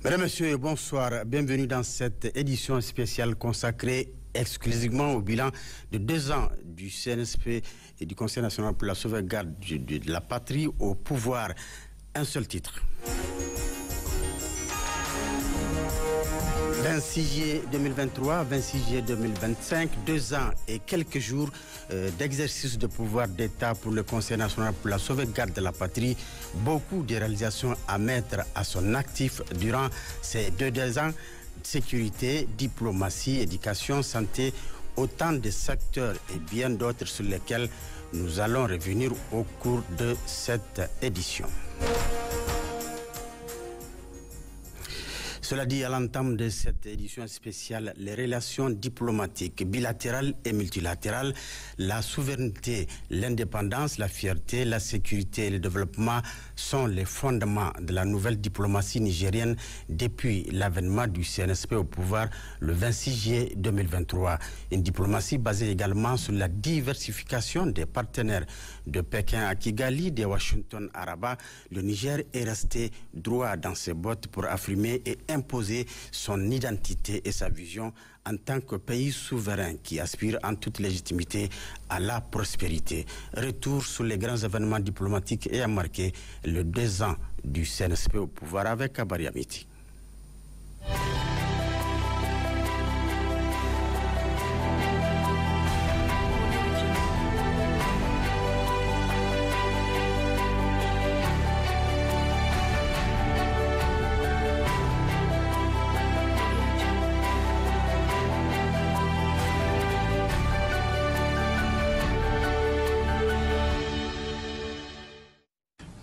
Mesdames, Messieurs, bonsoir. Bienvenue dans cette édition spéciale consacrée exclusivement au bilan de 2 ans du CNSP et du Conseil national pour la sauvegarde de la patrie au pouvoir. Un seul titre. 26 juillet 2023, 26 juillet 2025, 2 ans et quelques jours d'exercice de pouvoir d'État pour le Conseil national pour la sauvegarde de la patrie. Beaucoup de réalisations à mettre à son actif durant ces 2 ans. Sécurité, diplomatie, éducation, santé, autant de secteurs et bien d'autres sur lesquels nous allons revenir au cours de cette édition. Cela dit, à l'entame de cette édition spéciale, les relations diplomatiques bilatérales et multilatérales, la souveraineté, l'indépendance, la fierté, la sécurité et le développement sont les fondements de la nouvelle diplomatie nigérienne depuis l'avènement du CNSP au pouvoir le 26 juillet 2023. Une diplomatie basée également sur la diversification des partenaires de Pékin à Kigali, de Washington à Rabat. Le Niger est resté droit dans ses bottes pour affirmer et imposer son identité et sa vision en tant que pays souverain qui aspire en toute légitimité à la prospérité. Retour sur les grands événements diplomatiques et a marqué le 2 ans du CNSP au pouvoir avec Abari Amiti.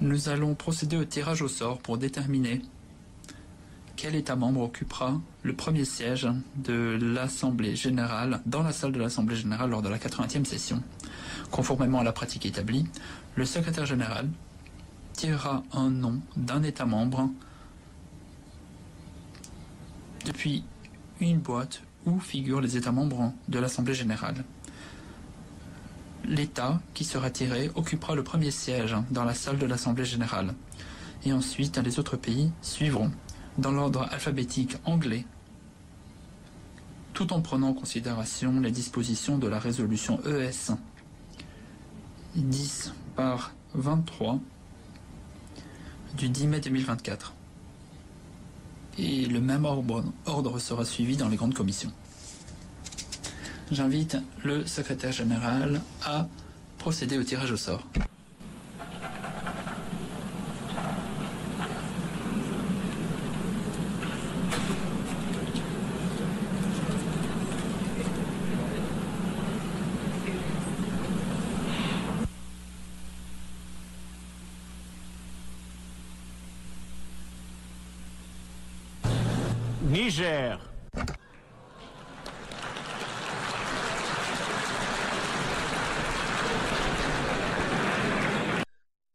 Nous allons procéder au tirage au sort pour déterminer quel État membre occupera le premier siège de l'Assemblée générale dans la salle de l'Assemblée générale lors de la 80e session. Conformément à la pratique établie, le secrétaire général tirera un nom d'un État membre depuis une boîte où figurent les États membres de l'Assemblée générale. L'État qui sera tiré occupera le premier siège dans la salle de l'Assemblée générale. Et ensuite, les autres pays suivront dans l'ordre alphabétique anglais, tout en prenant en considération les dispositions de la résolution ES 10/23 du 10 mai 2024. Et le même ordre sera suivi dans les grandes commissions. J'invite le secrétaire général à procéder au tirage au sort. Niger.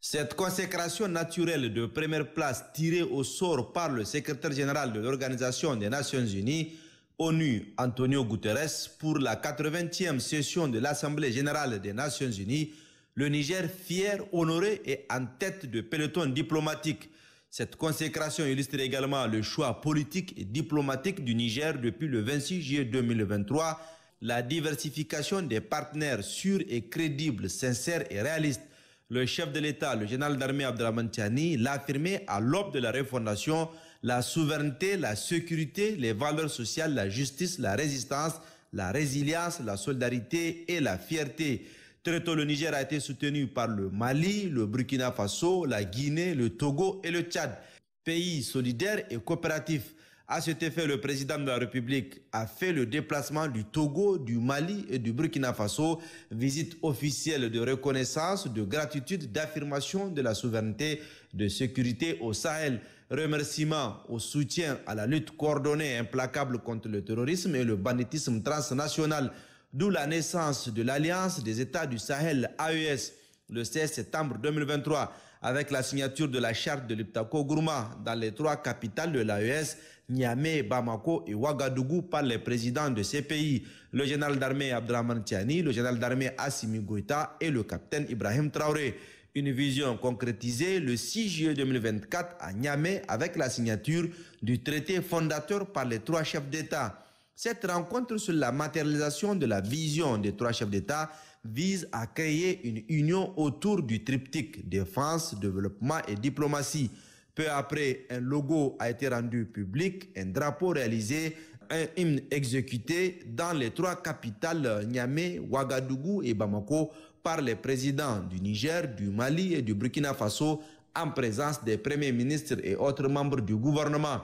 Cette consécration naturelle de première place tirée au sort par le secrétaire général de l'Organisation des Nations Unies, ONU, Antonio Guterres, pour la 80e session de l'Assemblée générale des Nations Unies, le Niger fier, honoré et en tête de peloton diplomatique. Cette consécration illustre également le choix politique et diplomatique du Niger depuis le 26 juillet 2023, la diversification des partenaires sûrs et crédibles, sincères et réalistes. Le chef de l'État, le général d'armée Abdrahmane Tiani, l'a affirmé à l'aube de la refondation, la souveraineté, la sécurité, les valeurs sociales, la justice, la résistance, la résilience, la solidarité et la fierté. Très tôt, le Niger a été soutenu par le Mali, le Burkina Faso, la Guinée, le Togo et le Tchad, pays solidaires et coopératifs. À cet effet, le président de la République a fait le déplacement du Togo, du Mali et du Burkina Faso, visite officielle de reconnaissance, de gratitude, d'affirmation de la souveraineté, de sécurité au Sahel. Remerciements au soutien à la lutte coordonnée et implacable contre le terrorisme et le banditisme transnational, d'où la naissance de l'Alliance des États du Sahel, AES, le 16 septembre 2023, avec la signature de la charte de l'Iptako-Gourma dans les 3 capitales de l'AES, Niamey, Bamako et Ouagadougou par les présidents de ces pays, le général d'armée Abdrahmane Tiani, le général d'armée Assimi Goïta et le capitaine Ibrahim Traoré. Une vision concrétisée le 6 juillet 2024 à Niamey avec la signature du traité fondateur par les 3 chefs d'État. Cette rencontre sur la matérialisation de la vision des 3 chefs d'État vise à créer une union autour du triptyque défense, développement et diplomatie. Peu après, un logo a été rendu public, un drapeau réalisé, un hymne exécuté dans les 3 capitales Niamey, Ouagadougou et Bamako par les présidents du Niger, du Mali et du Burkina Faso en présence des premiers ministres et autres membres du gouvernement.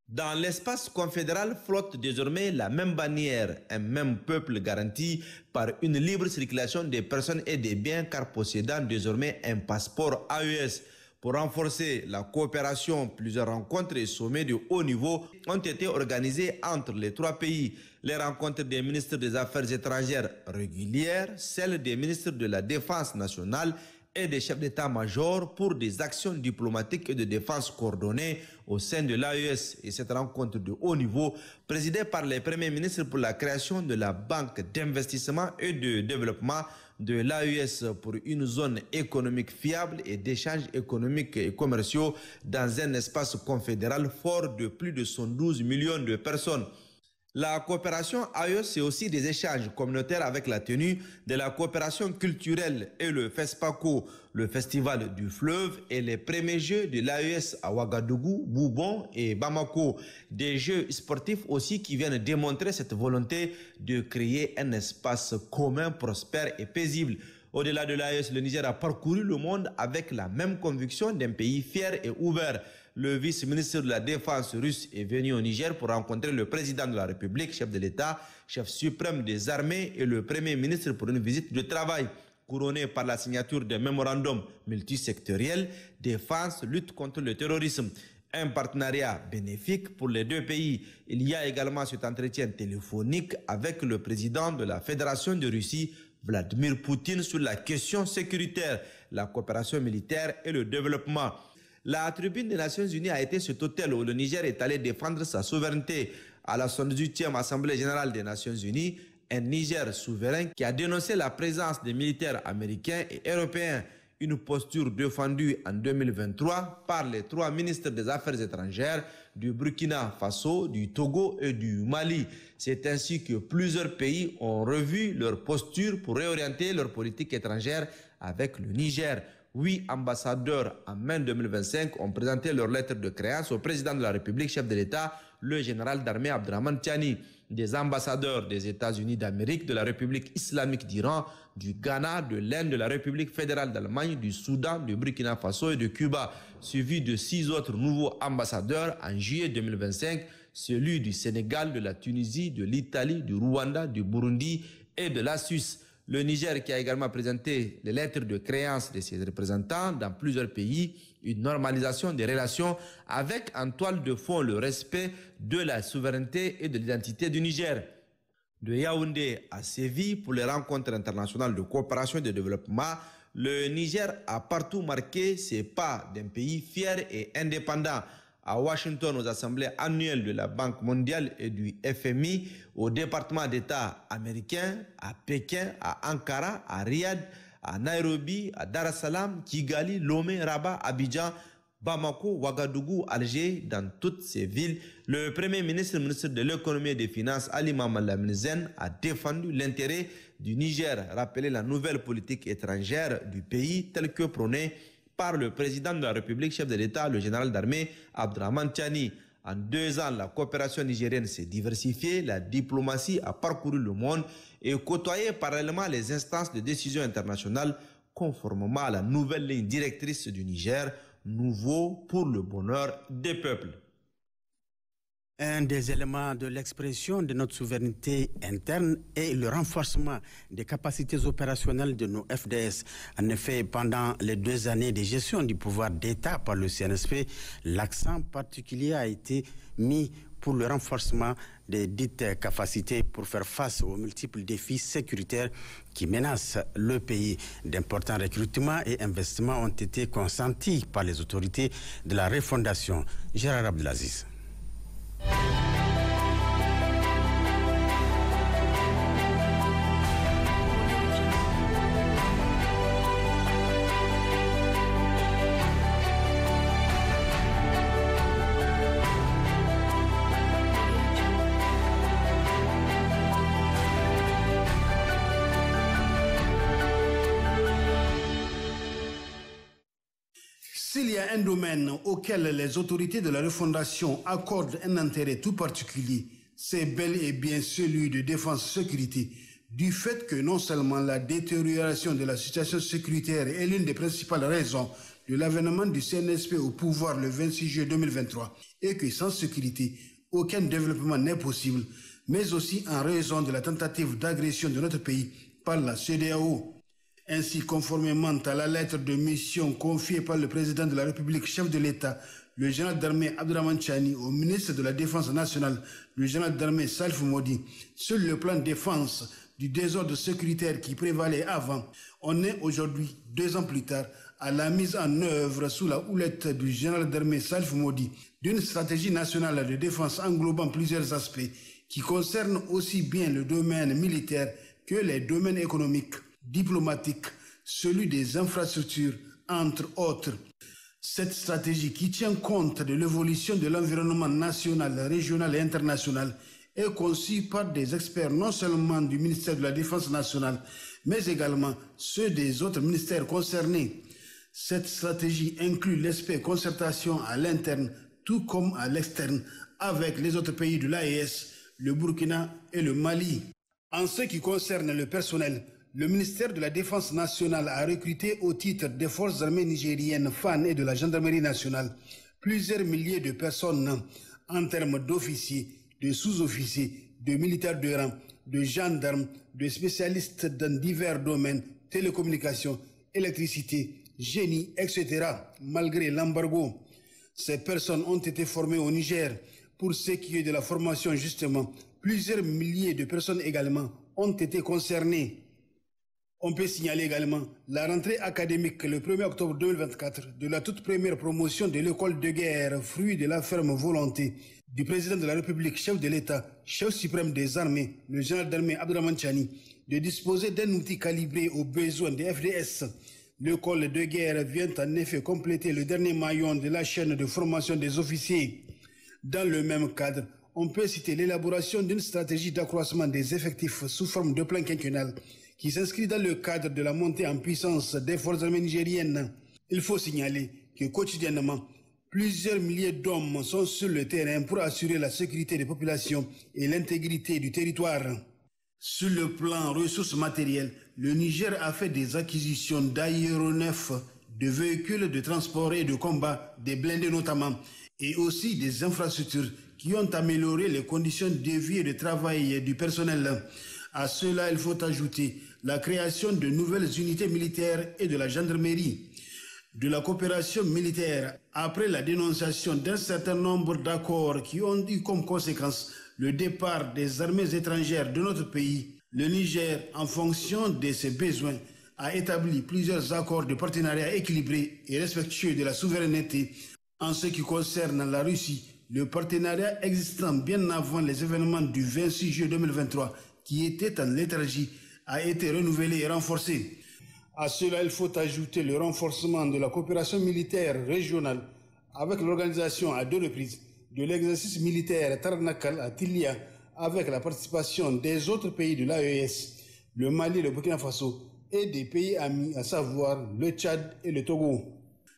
Dans l'espace confédéral flotte désormais la même bannière, un même peuple garanti par une libre circulation des personnes et des biens car possédant désormais un passeport AES. Pour renforcer la coopération, plusieurs rencontres et sommets de haut niveau ont été organisés entre les 3 pays. Les rencontres des ministres des Affaires étrangères régulières, celles des ministres de la Défense nationale et des chefs d'état-major pour des actions diplomatiques et de défense coordonnées au sein de l'AES. Et cette rencontre de haut niveau, présidée par les premiers ministres pour la création de la Banque d'investissement et de développement de l'AES pour une zone économique fiable et d'échanges économiques et commerciaux dans un espace confédéral fort de plus de 112 millions de personnes. La coopération AES, c'est aussi des échanges communautaires avec la tenue de la coopération culturelle et le FESPACO, le Festival du Fleuve et les premiers Jeux de l'AES à Ouagadougou, Boubon et Bamako. Des jeux sportifs aussi qui viennent démontrer cette volonté de créer un espace commun, prospère et paisible. Au-delà de l'AES, le Niger a parcouru le monde avec la même conviction d'un pays fier et ouvert. Le vice-ministre de la Défense russe est venu au Niger pour rencontrer le président de la République, chef de l'État, chef suprême des armées et le premier ministre pour une visite de travail. Couronné par la signature d'un mémorandum multisectoriel, défense, lutte contre le terrorisme. Un partenariat bénéfique pour les 2 pays. Il y a également cet entretien téléphonique avec le président de la Fédération de Russie, Vladimir Poutine, sur la question sécuritaire, la coopération militaire et le développement. La tribune des Nations Unies a été cet hôtel où le Niger est allé défendre sa souveraineté. À la 78e Assemblée générale des Nations Unies, un Niger souverain qui a dénoncé la présence des militaires américains et européens. Une posture défendue en 2023 par les 3 ministres des Affaires étrangères du Burkina Faso, du Togo et du Mali. C'est ainsi que plusieurs pays ont revu leur posture pour réorienter leur politique étrangère avec le Niger. 8 ambassadeurs en mai 2025 ont présenté leur lettre de créance au président de la République, chef de l'État, le général d'armée Abdrahmane Tiani. Des ambassadeurs des États-Unis d'Amérique, de la République islamique d'Iran, du Ghana, de l'Inde, de la République fédérale d'Allemagne, du Soudan, du Burkina Faso et de Cuba, suivi de 6 autres nouveaux ambassadeurs en juillet 2025, celui du Sénégal, de la Tunisie, de l'Italie, du Rwanda, du Burundi et de la Suisse. Le Niger qui a également présenté les lettres de créance de ses représentants dans plusieurs pays, une normalisation des relations avec en toile de fond le respect de la souveraineté et de l'identité du Niger. De Yaoundé à Séville pour les rencontres internationales de coopération et de développement, le Niger a partout marqué ses pas d'un pays fier et indépendant. À Washington, aux assemblées annuelles de la Banque mondiale et du FMI, au département d'État américain, à Pékin, à Ankara, à Riyad, à Nairobi, à Dar es Salaam, Kigali, Lomé, Rabat, Abidjan, Bamako, Ouagadougou, Alger, dans toutes ces villes, le Premier ministre, ministre de l'économie et des finances, Ali Mohamed Lamine Zen, a défendu l'intérêt du Niger, rappelé la nouvelle politique étrangère du pays telle que prônée par le président de la République, chef de l'État, le général d'armée Abdrahmane Tiani. En 2 ans, la coopération nigérienne s'est diversifiée, la diplomatie a parcouru le monde et côtoyé parallèlement les instances de décision internationales conformément à la nouvelle ligne directrice du Niger, nouveau pour le bonheur des peuples. Un des éléments de l'expression de notre souveraineté interne est le renforcement des capacités opérationnelles de nos FDS. En effet, pendant les 2 années de gestion du pouvoir d'État par le CNSP, l'accent particulier a été mis pour le renforcement des dites capacités pour faire face aux multiples défis sécuritaires qui menacent le pays. D'importants recrutements et investissements ont été consentis par les autorités de la refondation. Gérard Abdelaziz. y a un domaine auquel les autorités de la refondation accordent un intérêt tout particulier, c'est bel et bien celui de défense-sécurité, du fait que non seulement la détérioration de la situation sécuritaire est l'une des principales raisons de l'avènement du CNSP au pouvoir le 26 juillet 2023 et que sans sécurité, aucun développement n'est possible, mais aussi en raison de la tentative d'agression de notre pays par la CEDEAO. Ainsi, conformément à la lettre de mission confiée par le président de la République, chef de l'État, le général d'armée Abdourahmane Chani, au ministre de la Défense nationale, le général d'armée Salif Modi, sur le plan de défense du désordre sécuritaire qui prévalait avant, on est aujourd'hui, 2 ans plus tard, à la mise en œuvre sous la houlette du général d'armée Salif Modi d'une stratégie nationale de défense englobant plusieurs aspects qui concernent aussi bien le domaine militaire que les domaines économiques, diplomatiques, celui des infrastructures, entre autres. Cette stratégie qui tient compte de l'évolution de l'environnement national, régional et international est conçue par des experts non seulement du ministère de la Défense nationale, mais également ceux des autres ministères concernés. Cette stratégie inclut l'aspect concertation à l'interne, tout comme à l'externe, avec les autres pays de l'AES, le Burkina et le Mali. En ce qui concerne le personnel, le ministère de la Défense nationale a recruté au titre des forces armées nigériennes FAN et de la gendarmerie nationale plusieurs milliers de personnes en termes d'officiers, de sous-officiers, de militaires de rang, de gendarmes, de spécialistes dans divers domaines, télécommunications, électricité, génie, etc. Malgré l'embargo, ces personnes ont été formées au Niger. Pour ce qui est de la formation, justement, plusieurs milliers de personnes également ont été concernées. On peut signaler également la rentrée académique le 1er octobre 2024 de la toute première promotion de l'école de guerre, fruit de la ferme volonté du président de la République, chef de l'État, chef suprême des armées, le général d'armée Abdourahmane Chani, de disposer d'un outil calibré aux besoins des FDS. L'école de guerre vient en effet compléter le dernier maillon de la chaîne de formation des officiers. Dans le même cadre, on peut citer l'élaboration d'une stratégie d'accroissement des effectifs sous forme de plan quinquennal qui s'inscrit dans le cadre de la montée en puissance des forces armées nigériennes. Il faut signaler que quotidiennement, plusieurs milliers d'hommes sont sur le terrain pour assurer la sécurité des populations et l'intégrité du territoire. Sur le plan ressources matérielles, le Niger a fait des acquisitions d'aéronefs, de véhicules de transport et de combat, des blindés notamment, et aussi des infrastructures qui ont amélioré les conditions de vie et de travail du personnel. À cela, il faut ajouter la création de nouvelles unités militaires et de la gendarmerie, de la coopération militaire après la dénonciation d'un certain nombre d'accords qui ont eu comme conséquence le départ des armées étrangères de notre pays. Le Niger, en fonction de ses besoins, a établi plusieurs accords de partenariat équilibrés et respectueux de la souveraineté. En ce qui concerne la Russie, le partenariat existant bien avant les événements du 26 juillet 2023, qui était en léthargie, a été renouvelé et renforcé. À cela, il faut ajouter le renforcement de la coopération militaire régionale avec l'organisation à 2 reprises de l'exercice militaire Taranakal à Tilia avec la participation des autres pays de l'AES, le Mali, le Burkina Faso et des pays amis, à savoir le Tchad et le Togo.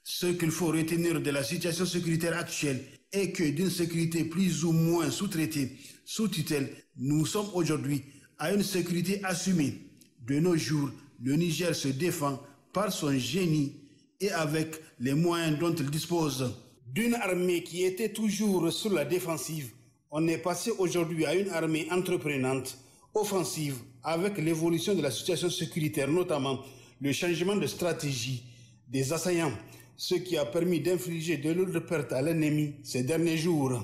Ce qu'il faut retenir de la situation sécuritaire actuelle est que d'une sécurité plus ou moins sous-traitée, sous tutelle, nous sommes aujourd'hui à une sécurité assumée. De nos jours, le Niger se défend par son génie et avec les moyens dont il dispose. D'une armée qui était toujours sur la défensive, on est passé aujourd'hui à une armée entreprenante, offensive, avec l'évolution de la situation sécuritaire, notamment le changement de stratégie des assaillants, ce qui a permis d'infliger de lourdes pertes à l'ennemi ces derniers jours.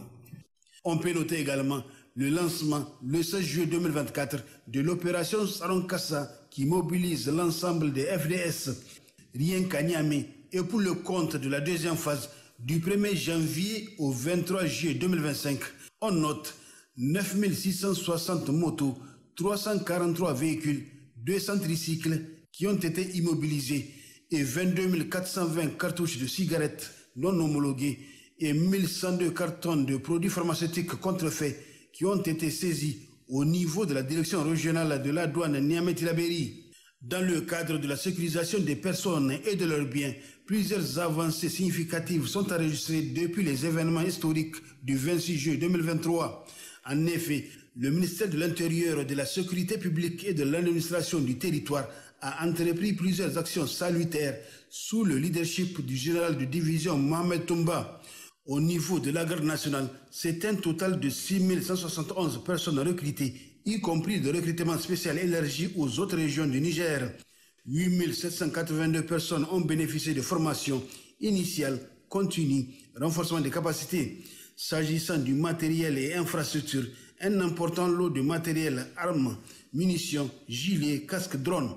On peut noter également le lancement, le 16 juillet 2024, de l'opération Saronkassa qui mobilise l'ensemble des FDS, rien qu'à Niamey, et pour le compte de la deuxième phase, du 1er janvier au 23 juillet 2025, on note 9660 motos, 343 véhicules, 200 tricycles qui ont été immobilisés et 22 420 cartouches de cigarettes non homologuées et 1102 cartons de produits pharmaceutiques contrefaits qui ont été saisis au niveau de la direction régionale de la douane Niamey-Tillabéri. Dans le cadre de la sécurisation des personnes et de leurs biens, plusieurs avancées significatives sont enregistrées depuis les événements historiques du 26 juillet 2023. En effet, le ministère de l'Intérieur, de la Sécurité publique et de l'administration du territoire a entrepris plusieurs actions salutaires sous le leadership du général de division Mohamed Toumba. Au niveau de la garde nationale, c'est un total de 6 171 personnes recrutées, y compris de recrutement spécial élargi aux autres régions du Niger. 8 782 personnes ont bénéficié de formations initiales, continues, renforcement des capacités. S'agissant du matériel et infrastructures, un important lot de matériel, armes, munitions, gilets, casques, drones.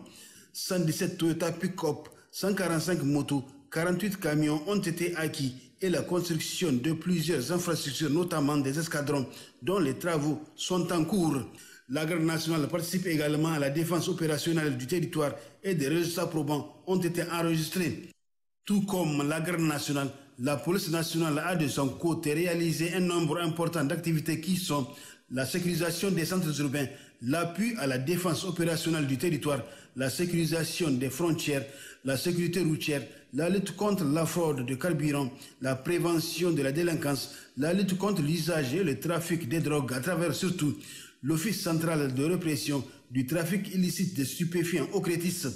117 Toyota pick-up, 145 motos, 48 camions ont été acquis et la construction de plusieurs infrastructures, notamment des escadrons, dont les travaux sont en cours. La garde nationale participe également à la défense opérationnelle du territoire et des résultats probants ont été enregistrés. Tout comme la garde nationale, la police nationale a de son côté réalisé un nombre important d'activités qui sont la sécurisation des centres urbains, l'appui à la défense opérationnelle du territoire, la sécurisation des frontières, la sécurité routière, la lutte contre la fraude de carburant, la prévention de la délinquance, la lutte contre l'usage et le trafic des drogues à travers surtout l'Office central de répression du trafic illicite de stupéfiants OCRETIS,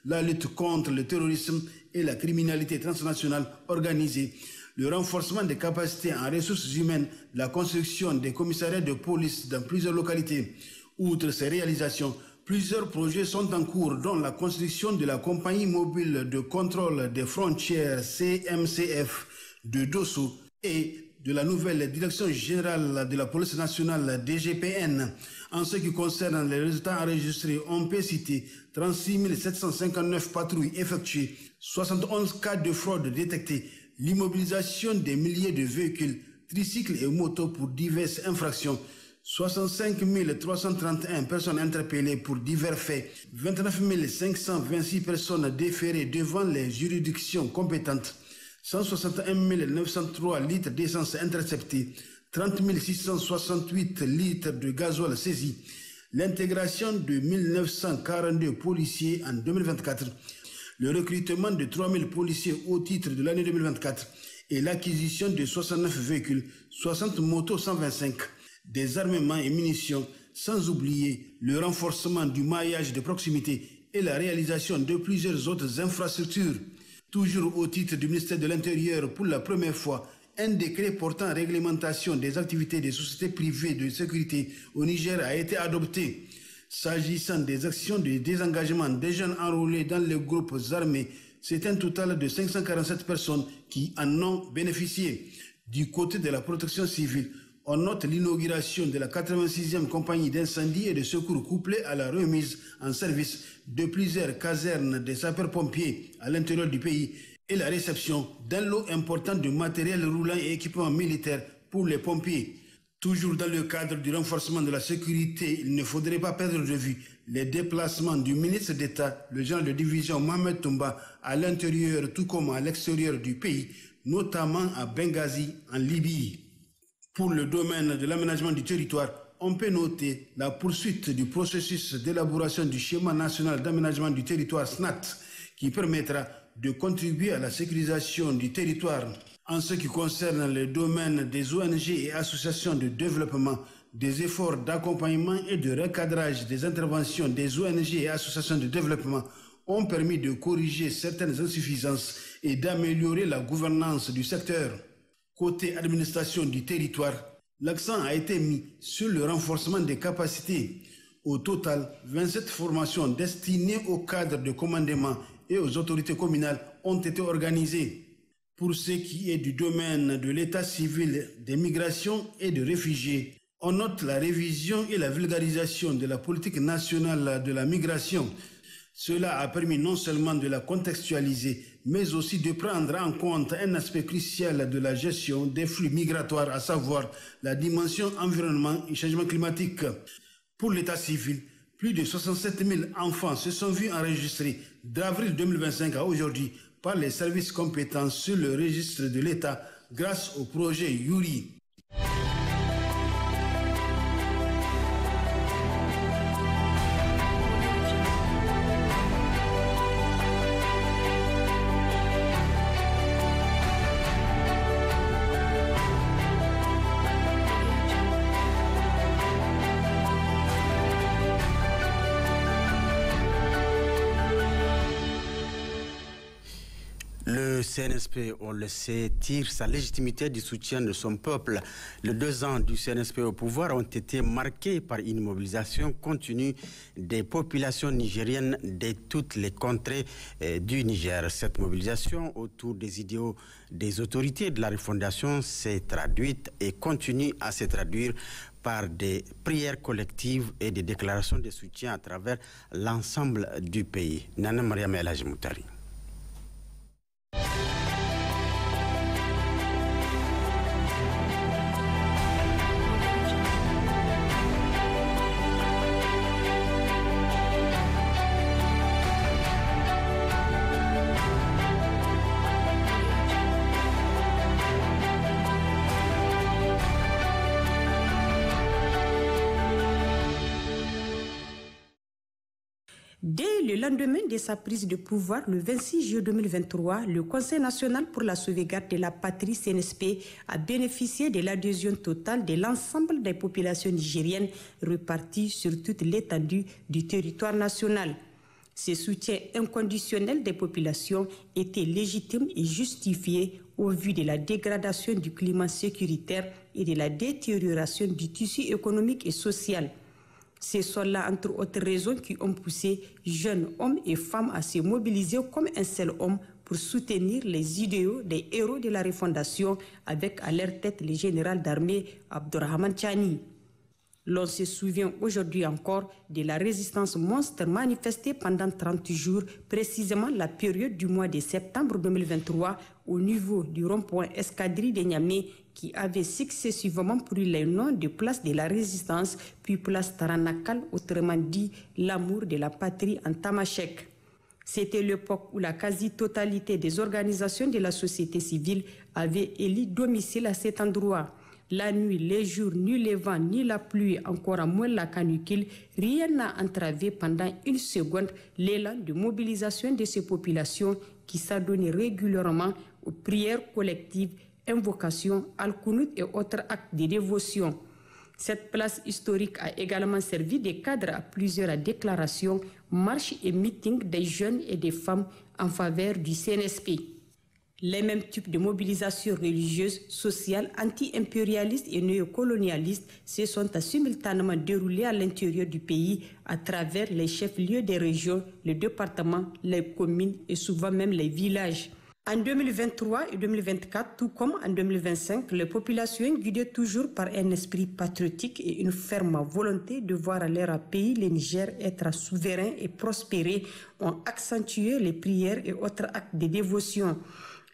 la lutte contre le terrorisme et la criminalité transnationale organisée, le renforcement des capacités en ressources humaines, la construction des commissariats de police dans plusieurs localités. Outre ces réalisations, plusieurs projets sont en cours, dont la construction de la compagnie mobile de contrôle des frontières CMCF de Dosso et de la nouvelle direction générale de la police nationale DGPN. En ce qui concerne les résultats enregistrés, on peut citer 36 759 patrouilles effectuées, 71 cas de fraude détectés, l'immobilisation des milliers de véhicules, tricycles et motos pour diverses infractions, 65 331 personnes interpellées pour divers faits, 29 526 personnes déférées devant les juridictions compétentes, 161 903 litres d'essence interceptés, 30 668 litres de gasoil saisis, l'intégration de 1942 policiers en 2024, le recrutement de 3000 policiers au titre de l'année 2024 et l'acquisition de 69 véhicules, 60 motos 125, des armements et munitions, sans oublier le renforcement du maillage de proximité et la réalisation de plusieurs autres infrastructures. Toujours au titre du ministère de l'Intérieur, pour la première fois, un décret portant réglementation des activités des sociétés privées de sécurité au Niger a été adopté. S'agissant des actions de désengagement des jeunes enrôlés dans les groupes armés, c'est un total de 547 personnes qui en ont bénéficié. Du côté de la protection civile, on note l'inauguration de la 86e compagnie d'incendie et de secours couplée à la remise en service de plusieurs casernes des sapeurs-pompiers à l'intérieur du pays et la réception d'un lot important de matériel roulant et équipements militaires pour les pompiers. Toujours dans le cadre du renforcement de la sécurité, il ne faudrait pas perdre de vue les déplacements du ministre d'État, le général de division Mohamed Toumba, à l'intérieur tout comme à l'extérieur du pays, notamment à Benghazi, en Libye. Pour le domaine de l'aménagement du territoire, on peut noter la poursuite du processus d'élaboration du schéma national d'aménagement du territoire SNAT, qui permettra de contribuer à la sécurisation du territoire. En ce qui concerne le domaine des ONG et associations de développement, des efforts d'accompagnement et de recadrage des interventions des ONG et associations de développement ont permis de corriger certaines insuffisances et d'améliorer la gouvernance du secteur. Côté administration du territoire, l'accent a été mis sur le renforcement des capacités. Au total, 27 formations destinées aux cadres de commandement et aux autorités communales ont été organisées. Pour ce qui est du domaine de l'état civil, des migrations et des réfugiés, on note la révision et la vulgarisation de la politique nationale de la migration. Cela a permis non seulement de la contextualiser, mais aussi de prendre en compte un aspect crucial de la gestion des flux migratoires, à savoir la dimension environnement et changement climatique. Pour l'état civil, plus de 67 000 enfants se sont vus enregistrer d'avril 2025 à aujourd'hui par les services compétents sur le registre de l'État grâce au projet Yuri. Le CNSP, on le sait, tire sa légitimité du soutien de son peuple. Les 2 ans du CNSP au pouvoir ont été marqués par une mobilisation continue des populations nigériennes de toutes les contrées du Niger. Cette mobilisation autour des idéaux des autorités de la refondation s'est traduite et continue à se traduire par des prières collectives et des déclarations de soutien à travers l'ensemble du pays. Nana Mariam El Hadji Moutari. Dès le lendemain de sa prise de pouvoir, le 26 juillet 2023, le Conseil national pour la sauvegarde de la patrie CNSP a bénéficié de l'adhésion totale de l'ensemble des populations nigériennes réparties sur toute l'étendue du territoire national. Ce soutien inconditionnel des populations était légitime et justifié au vu de la dégradation du climat sécuritaire et de la détérioration du tissu économique et social. Ce sont là, entre autres raisons, qui ont poussé jeunes hommes et femmes à se mobiliser comme un seul homme pour soutenir les idéaux des héros de la refondation avec à leur tête le général d'armée Abdourahmane Tchani. L'on se souvient aujourd'hui encore de la résistance monstre manifestée pendant 30 jours, précisément la période du mois de septembre 2023 au niveau du rond-point Escadrille de Niamey qui avait successivement pris les noms de place de la résistance puis place Taranakal, autrement dit l'amour de la patrie en tamashek. C'était l'époque où la quasi-totalité des organisations de la société civile avaient élu domicile à cet endroit. La nuit, les jours, ni le vent, ni la pluie, encore moins la canicule, rien n'a entravé pendant une seconde l'élan de mobilisation de ces populations qui s'adonnaient régulièrement aux prières collectives, invocations, al-Qunut et autres actes de dévotion. Cette place historique a également servi de cadre à plusieurs déclarations, marches et meetings des jeunes et des femmes en faveur du CNSP. Les mêmes types de mobilisation religieuse, sociale, anti-impérialiste et néocolonialiste se sont simultanément déroulés à l'intérieur du pays à travers les chefs-lieux des régions, les départements, les communes et souvent même les villages. En 2023 et 2024, tout comme en 2025, les populations guidées toujours par un esprit patriotique et une ferme volonté de voir leur pays, le Niger, être souverain et prospérer, ont accentué les prières et autres actes de dévotion.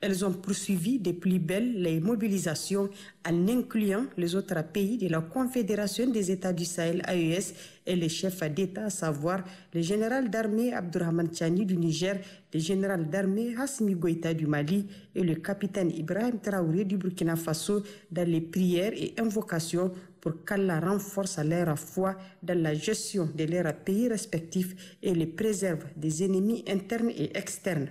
Elles ont poursuivi de plus belle les mobilisations en incluant les autres pays de la Confédération des États du Sahel AES et les chefs d'État, à savoir le général d'armée Abdourahmane Tchani du Niger, le général d'armée Hassimi Goïta du Mali et le capitaine Ibrahim Traoré du Burkina Faso dans les prières et invocations pour qu'Allah renforce leur foi dans la gestion de leurs pays respectifs et les préserve des ennemis internes et externes.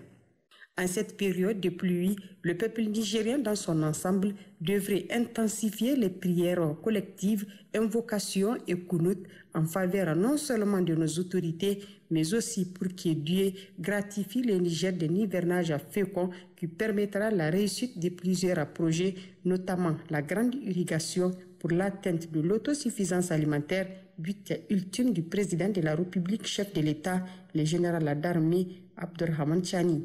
En cette période de pluie, le peuple nigérien dans son ensemble devrait intensifier les prières collectives, invocations et qunut en faveur non seulement de nos autorités, mais aussi pour que Dieu gratifie le Niger d'un hivernage fécond qui permettra la réussite de plusieurs projets, notamment la grande irrigation pour l'atteinte de l'autosuffisance alimentaire, but ultime du président de la République, chef de l'État, le général d'armée Abdourahmane Tchani.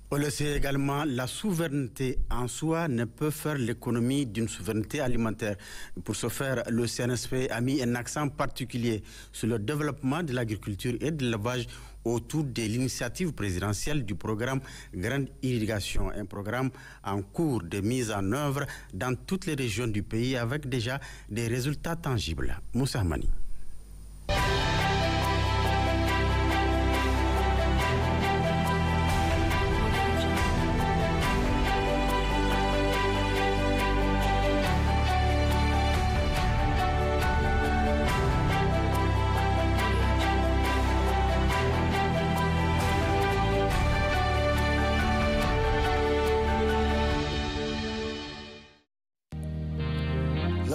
On le sait également, la souveraineté en soi ne peut faire l'économie d'une souveraineté alimentaire. Pour ce faire, le CNSP a mis un accent particulier sur le développement de l'agriculture et de l'élevage autour de l'initiative présidentielle du programme Grande Irrigation, un programme en cours de mise en œuvre dans toutes les régions du pays avec déjà des résultats tangibles. Moussa Hamani.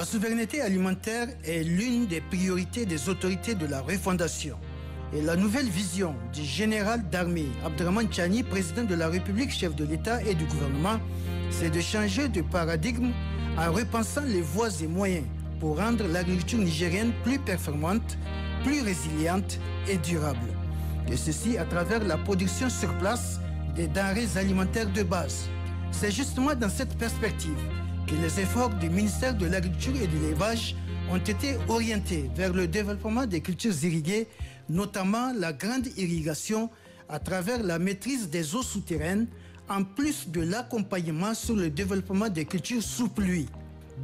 La souveraineté alimentaire est l'une des priorités des autorités de la refondation. et la nouvelle vision du général d'armée Abdrahmane Tchani, président de la République, chef de l'État et du gouvernement, c'est de changer de paradigme en repensant les voies et moyens pour rendre l'agriculture nigérienne plus performante, plus résiliente et durable. Et ceci à travers la production sur place des denrées alimentaires de base. C'est justement dans cette perspective que les efforts du ministère de l'Agriculture et de l'Élevage ont été orientés vers le développement des cultures irriguées, notamment la grande irrigation à travers la maîtrise des eaux souterraines, en plus de l'accompagnement sur le développement des cultures sous pluie.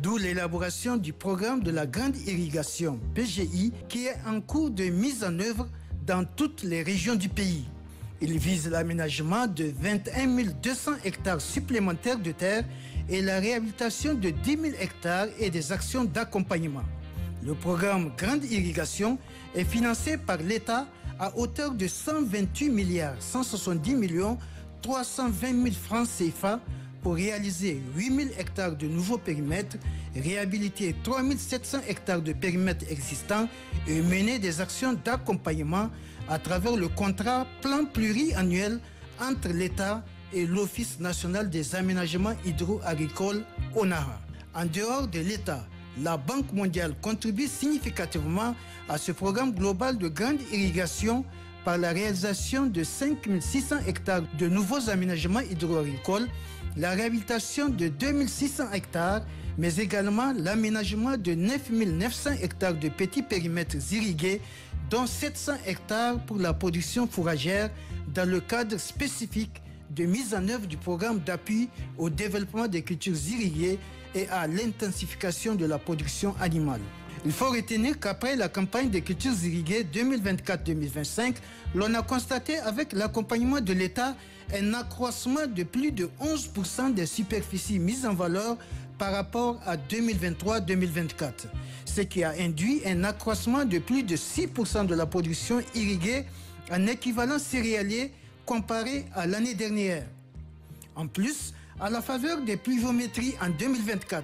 D'où l'élaboration du programme de la grande irrigation, PGI, qui est en cours de mise en œuvre dans toutes les régions du pays. Il vise l'aménagement de 21 200 hectares supplémentaires de terre et la réhabilitation de 10 000 hectares et des actions d'accompagnement. Le programme Grande Irrigation est financé par l'État à hauteur de 128 170 320 000 francs CFA pour réaliser 8 000 hectares de nouveaux périmètres, réhabiliter 3 700 hectares de périmètres existants et mener des actions d'accompagnement à travers le contrat plan pluriannuel entre l'État et l'Office national des aménagements hydro-agricoles, ONAHA. En dehors de l'État, la Banque mondiale contribue significativement à ce programme global de grande irrigation par la réalisation de 5 600 hectares de nouveaux aménagements hydro-agricoles, la réhabilitation de 2 600 hectares, mais également l'aménagement de 9 900 hectares de petits périmètres irrigués, dont 700 hectares pour la production fourragère dans le cadre spécifique de mise en œuvre du programme d'appui au développement des cultures irriguées et à l'intensification de la production animale. Il faut retenir qu'après la campagne des cultures irriguées 2024-2025, l'on a constaté avec l'accompagnement de l'État un accroissement de plus de 11% des superficies mises en valeur par rapport à 2023-2024, ce qui a induit un accroissement de plus de 6% de la production irriguée en équivalent céréalier comparé à l'année dernière. En plus, à la faveur des pluviométries en 2024,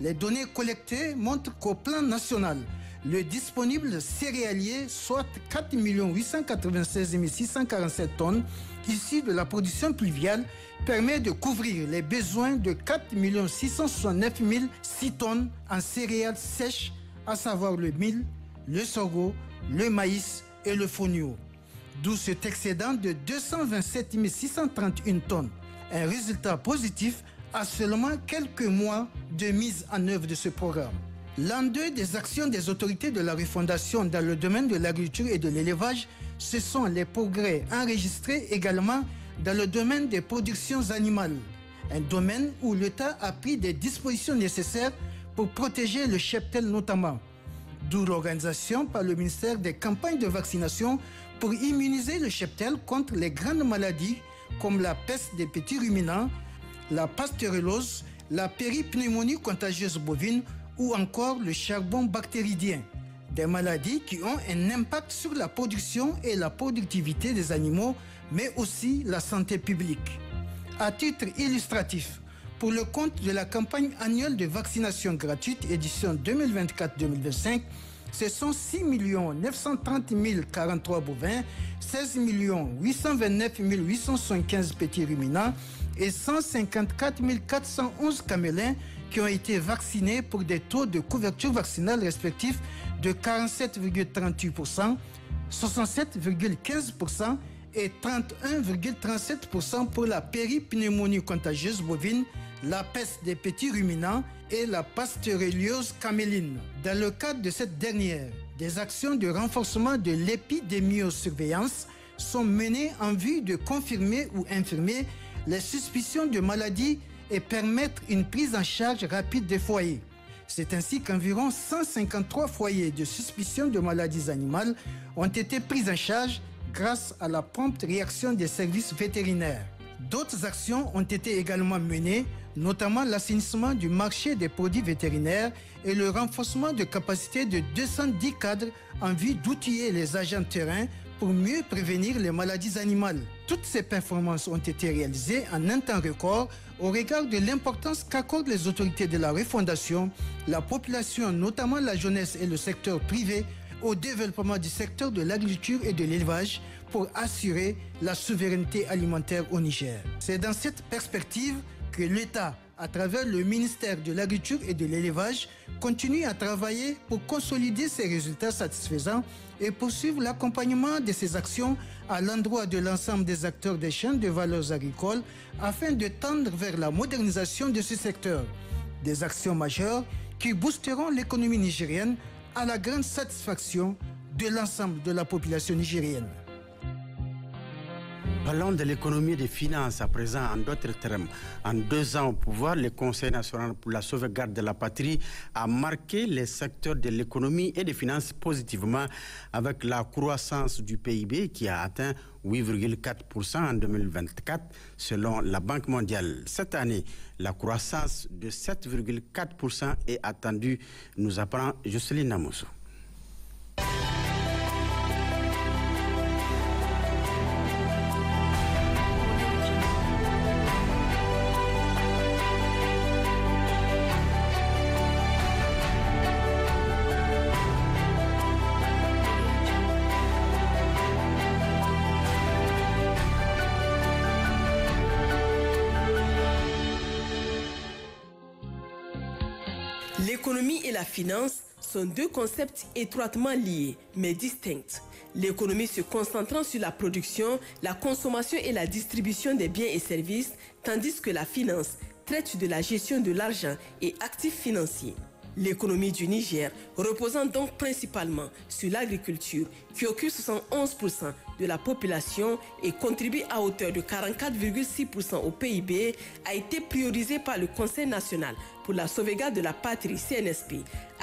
les données collectées montrent qu'au plan national, le disponible céréalier, soit 4 896 647 tonnes, issues de la production pluviale, permet de couvrir les besoins de 4 669 006 tonnes en céréales sèches, à savoir le mil, le sorgho, le maïs et le fonio. D'où cet excédent de 227 631 tonnes. Un résultat positif à seulement quelques mois de mise en œuvre de ce programme. L'un des actions des autorités de la refondation dans le domaine de l'agriculture et de l'élevage, ce sont les progrès enregistrés également dans le domaine des productions animales, un domaine où l'État a pris des dispositions nécessaires pour protéger le cheptel notamment. D'où l'organisation par le ministère des campagnes de vaccination pour immuniser le cheptel contre les grandes maladies comme la peste des petits ruminants, la pasteurellose, la péripneumonie contagieuse bovine ou encore le charbon bactéridien. Des maladies qui ont un impact sur la production et la productivité des animaux, mais aussi la santé publique. À titre illustratif, pour le compte de la campagne annuelle de vaccination gratuite édition 2024-2025, ce sont 6 930 043 bovins, 16 829 875 petits ruminants et 154 411 camélins qui ont été vaccinés pour des taux de couverture vaccinale respectifs de 47,38%, 67,15% et 31,37% pour la péripneumonie contagieuse bovine, la peste des petits ruminants et la pasteurellose caméline. Dans le cadre de cette dernière, des actions de renforcement de l'épidémiosurveillance sont menées en vue de confirmer ou infirmer les suspicions de maladies et permettre une prise en charge rapide des foyers. C'est ainsi qu'environ 153 foyers de suspicion de maladies animales ont été pris en charge grâce à la prompte réaction des services vétérinaires. D'autres actions ont été également menées, notamment l'assainissement du marché des produits vétérinaires et le renforcement de capacités de 210 cadres en vue d'outiller les agents de terrain pour mieux prévenir les maladies animales. Toutes ces performances ont été réalisées en un temps record au regard de l'importance qu'accordent les autorités de la refondation, la population, notamment la jeunesse et le secteur privé, au développement du secteur de l'agriculture et de l'élevage pour assurer la souveraineté alimentaire au Niger. C'est dans cette perspective que l'État, à travers le ministère de l'Agriculture et de l'Élevage, continue à travailler pour consolider ces résultats satisfaisants et poursuivre l'accompagnement de ces actions à l'endroit de l'ensemble des acteurs des chaînes de valeurs agricoles afin de tendre vers la modernisation de ce secteur. Des actions majeures qui boosteront l'économie nigérienne à la grande satisfaction de l'ensemble de la population nigérienne. Parlons de l'économie et des finances à présent. En d'autres termes, en 2 ans au pouvoir, le Conseil national pour la sauvegarde de la patrie a marqué les secteurs de l'économie et des finances positivement avec la croissance du PIB qui a atteint 8,4% en 2024 selon la Banque mondiale. Cette année, la croissance de 7,4% est attendue, nous apprend Jocelyne Namoso. L'économie et la finance sont 2 concepts étroitement liés, mais distincts. L'économie se concentrant sur la production, la consommation et la distribution des biens et services, tandis que la finance traite de la gestion de l'argent et actifs financiers. L'économie du Niger, reposant donc principalement sur l'agriculture, qui occupe 71% de la population et contribue à hauteur de 44,6% au PIB, a été priorisée par le Conseil national pour la sauvegarde de la patrie CNSP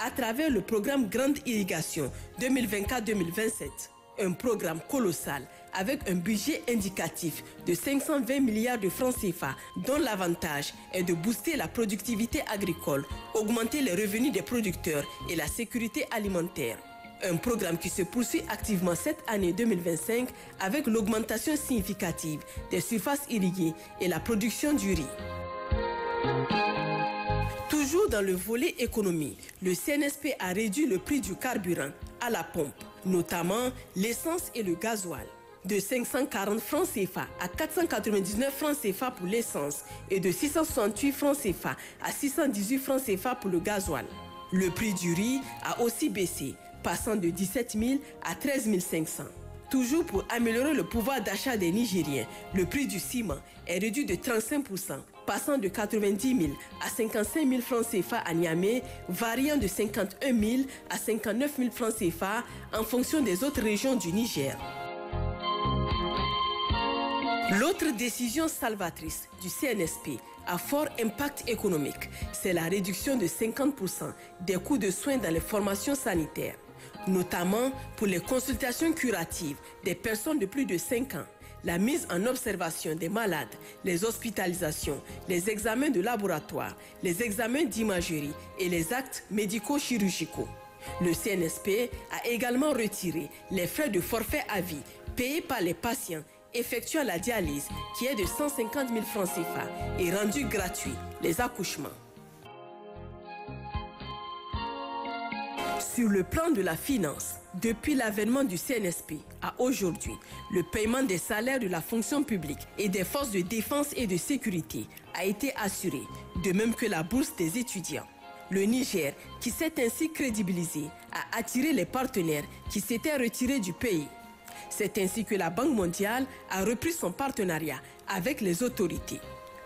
à travers le programme Grande Irrigation 2024-2027. Un programme colossal avec un budget indicatif de 520 milliards de francs CFA dont l'avantage est de booster la productivité agricole, augmenter les revenus des producteurs et la sécurité alimentaire. Un programme qui se poursuit activement cette année 2025 avec l'augmentation significative des surfaces irriguées et la production du riz. Toujours dans le volet économie, le CNSP a réduit le prix du carburant à la pompe, notamment l'essence et le gasoil, de 540 francs CFA à 499 francs CFA pour l'essence et de 668 francs CFA à 618 francs CFA pour le gasoil. Le prix du riz a aussi baissé, passant de 17 000 à 13 500. Toujours pour améliorer le pouvoir d'achat des Nigériens, le prix du ciment est réduit de 35%, passant de 90 000 à 55 000 francs CFA à Niamey, variant de 51 000 à 59 000 francs CFA en fonction des autres régions du Niger. L'autre décision salvatrice du CNSP à fort impact économique, c'est la réduction de 50% des coûts de soins dans les formations sanitaires, notamment pour les consultations curatives des personnes de plus de 5 ans, la mise en observation des malades, les hospitalisations, les examens de laboratoire, les examens d'imagerie et les actes médico-chirurgicaux. Le CNSP a également retiré les frais de forfait à vie payés par les patients effectuant la dialyse qui est de 150 000 francs CFA et rendu gratuit les accouchements. Sur le plan de la finance, depuis l'avènement du CNSP à aujourd'hui, le paiement des salaires de la fonction publique et des forces de défense et de sécurité a été assuré, de même que la bourse des étudiants. Le Niger, qui s'est ainsi crédibilisé, a attiré les partenaires qui s'étaient retirés du pays. C'est ainsi que la Banque mondiale a repris son partenariat avec les autorités.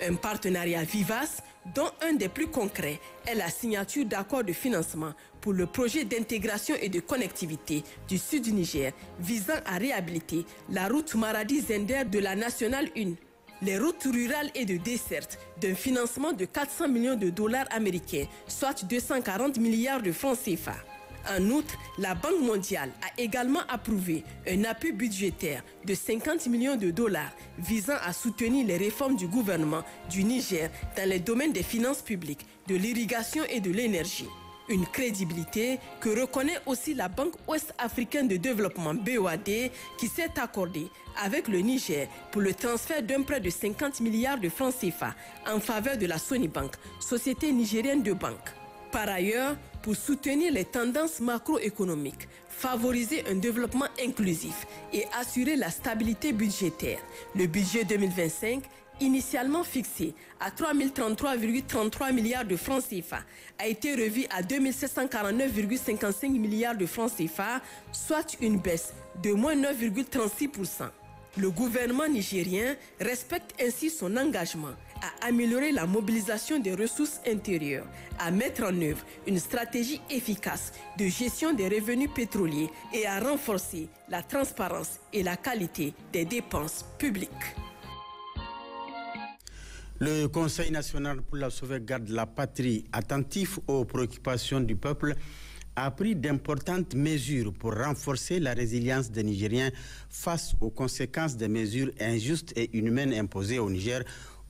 Un partenariat vivace dont un des plus concrets est la signature d'accords de financement pour le projet d'intégration et de connectivité du sud du Niger visant à réhabiliter la route Maradi-Zender de la Nationale 1. Les routes rurales et de desserte d'un financement de 400 millions de dollars américains, soit 240 milliards de francs CFA. En outre, la Banque mondiale a également approuvé un appui budgétaire de 50 millions de dollars visant à soutenir les réformes du gouvernement du Niger dans les domaines des finances publiques, de l'irrigation et de l'énergie. Une crédibilité que reconnaît aussi la Banque ouest-africaine de développement BOAD qui s'est accordée avec le Niger pour le transfert d'un prêt de 50 milliards de francs CFA en faveur de la Sonibank, société nigérienne de banque. Par ailleurs, pour soutenir les tendances macroéconomiques favoriser un développement inclusif et assurer la stabilité budgétaire. Le budget 2025, initialement fixé à 3033,33 milliards de francs CFA, a été revu à 2749,55 milliards de francs CFA, soit une baisse de moins 9,36%. Le gouvernement nigérien respecte ainsi son engagement à améliorer la mobilisation des ressources intérieures, à mettre en œuvre une stratégie efficace de gestion des revenus pétroliers et à renforcer la transparence et la qualité des dépenses publiques. Le Conseil national pour la sauvegarde de la patrie, attentif aux préoccupations du peuple, a pris d'importantes mesures pour renforcer la résilience des Nigériens face aux conséquences des mesures injustes et inhumaines imposées au Niger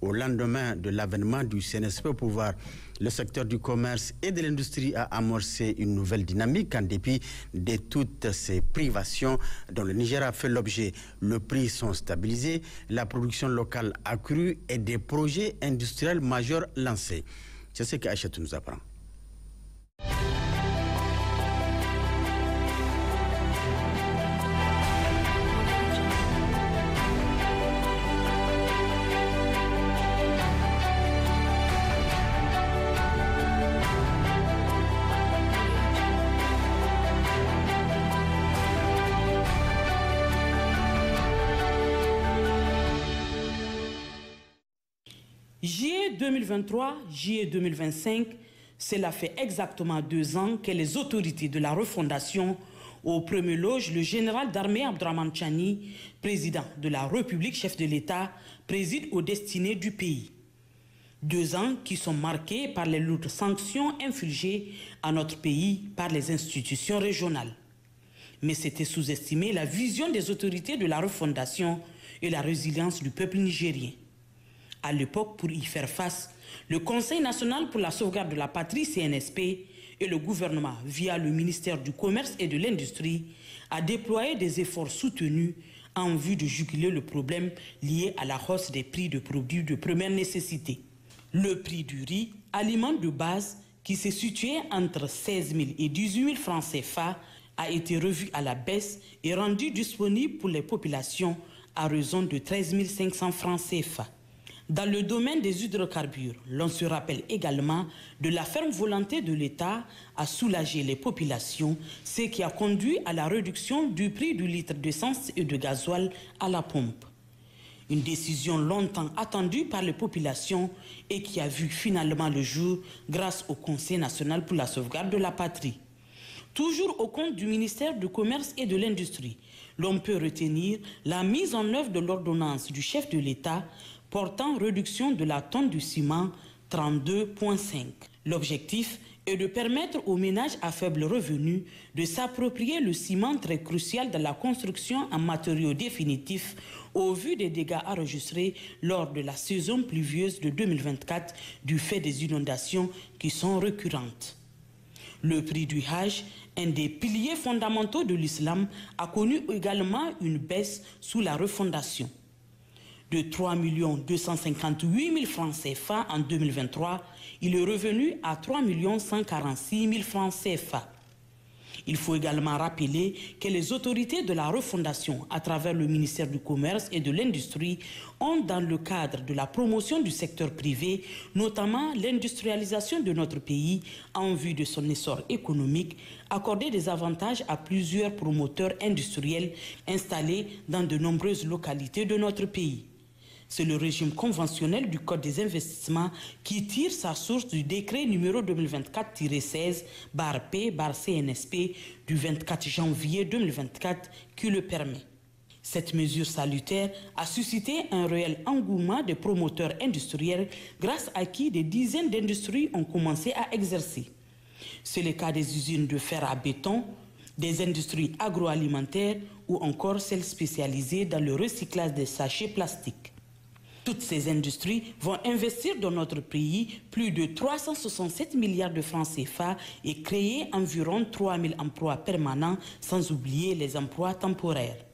au lendemain de l'avènement du CNSP au pouvoir. Le secteur du commerce et de l'industrie a amorcé une nouvelle dynamique en dépit de toutes ces privations dont le Niger a fait l'objet. Les prix sont stabilisés, la production locale accrue et des projets industriels majeurs lancés. C'est ce qu'Aïchatou nous apprend. Juillet 2023, juillet 2025, cela fait exactement 2 ans que les autorités de la refondation, au premier loge, le général d'armée Abdraman Chani, président de la République, chef de l'État, préside aux destinées du pays. 2 ans qui sont marqués par les lourdes sanctions infligées à notre pays par les institutions régionales. Mais c'était sous-estimer la vision des autorités de la refondation et la résilience du peuple nigérien. À l'époque, pour y faire face, le Conseil national pour la sauvegarde de la patrie, CNSP, et le gouvernement, via le ministère du Commerce et de l'Industrie, a déployé des efforts soutenus en vue de juguler le problème lié à la hausse des prix de produits de première nécessité. Le prix du riz, aliment de base, qui s'est situé entre 16 000 et 18 000 francs CFA, a été revu à la baisse et rendu disponible pour les populations à raison de 13 500 francs CFA. Dans le domaine des hydrocarbures, l'on se rappelle également de la ferme volonté de l'État à soulager les populations, ce qui a conduit à la réduction du prix du litre d'essence et de gasoil à la pompe. Une décision longtemps attendue par les populations et qui a vu finalement le jour grâce au Conseil national pour la sauvegarde de la patrie. Toujours au compte du ministère du Commerce et de l'Industrie, l'on peut retenir la mise en œuvre de l'ordonnance du chef de l'État portant réduction de la tonne du ciment 32,5. L'objectif est de permettre aux ménages à faible revenu de s'approprier le ciment très crucial de la construction en matériaux définitifs au vu des dégâts enregistrés lors de la saison pluvieuse de 2024 du fait des inondations qui sont récurrentes. Le prix du Hajj, un des piliers fondamentaux de l'islam, a connu également une baisse sous la refondation. De 3 258 000 francs CFA en 2023, il est revenu à 3 146 000 francs CFA. Il faut également rappeler que les autorités de la refondation, à travers le ministère du Commerce et de l'Industrie, ont, dans le cadre de la promotion du secteur privé, notamment l'industrialisation de notre pays en vue de son essor économique, accordé des avantages à plusieurs promoteurs industriels installés dans de nombreuses localités de notre pays. C'est le régime conventionnel du Code des investissements qui tire sa source du décret numéro 2024-16/P/CNSP du 24 janvier 2024 qui le permet. Cette mesure salutaire a suscité un réel engouement des promoteurs industriels grâce à qui des dizaines d'industries ont commencé à exercer. C'est le cas des usines de fer à béton, des industries agroalimentaires ou encore celles spécialisées dans le recyclage des sachets plastiques. Toutes ces industries vont investir dans notre pays plus de 367 milliards de francs CFA et créer environ 3 000 emplois permanents, sans oublier les emplois temporaires.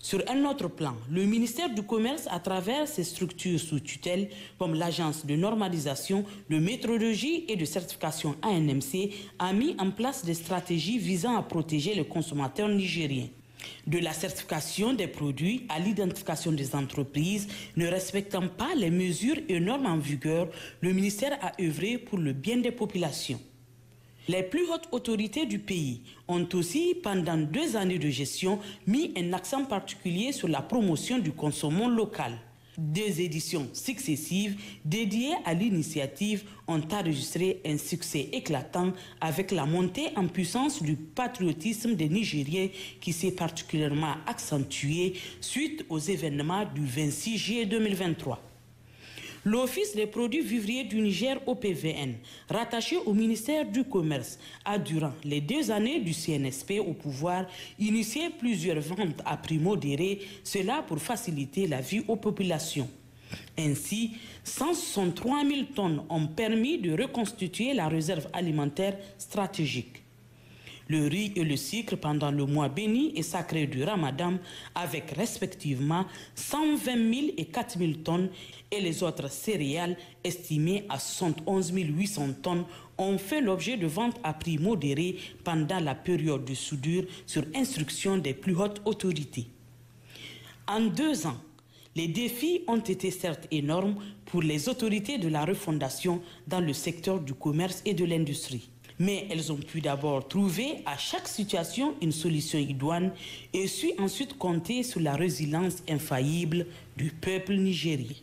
Sur un autre plan, le ministère du Commerce, à travers ses structures sous tutelle, comme l'Agence de normalisation, de métrologie et de certification ANMC, a mis en place des stratégies visant à protéger les consommateurs nigériens. De la certification des produits à l'identification des entreprises ne respectant pas les mesures et normes en vigueur, le ministère a œuvré pour le bien des populations. Les plus hautes autorités du pays ont aussi, pendant 2 années de gestion, mis un accent particulier sur la promotion du consommation local. 2 éditions successives dédiées à l'initiative ont enregistré un succès éclatant avec la montée en puissance du patriotisme des Nigériens qui s'est particulièrement accentué suite aux événements du 26 juillet 2023. L'Office des produits vivriers du Niger OPVN, rattaché au ministère du Commerce, a durant les 2 années du CNSP au pouvoir initié plusieurs ventes à prix modéré, cela pour faciliter la vie aux populations. Ainsi, 163 000 tonnes ont permis de reconstituer la réserve alimentaire stratégique. Le riz et le sucre pendant le mois béni et sacré du Ramadan, avec respectivement 120 000 et 4 000 tonnes, et les autres céréales estimées à 71 800 tonnes, ont fait l'objet de ventes à prix modéré pendant la période de soudure sur instruction des plus hautes autorités. En 2 ans, les défis ont été certes énormes pour les autorités de la refondation dans le secteur du commerce et de l'industrie. Mais elles ont pu d'abord trouver à chaque situation une solution idoine et su ensuite compter sur la résilience infaillible du peuple nigérien.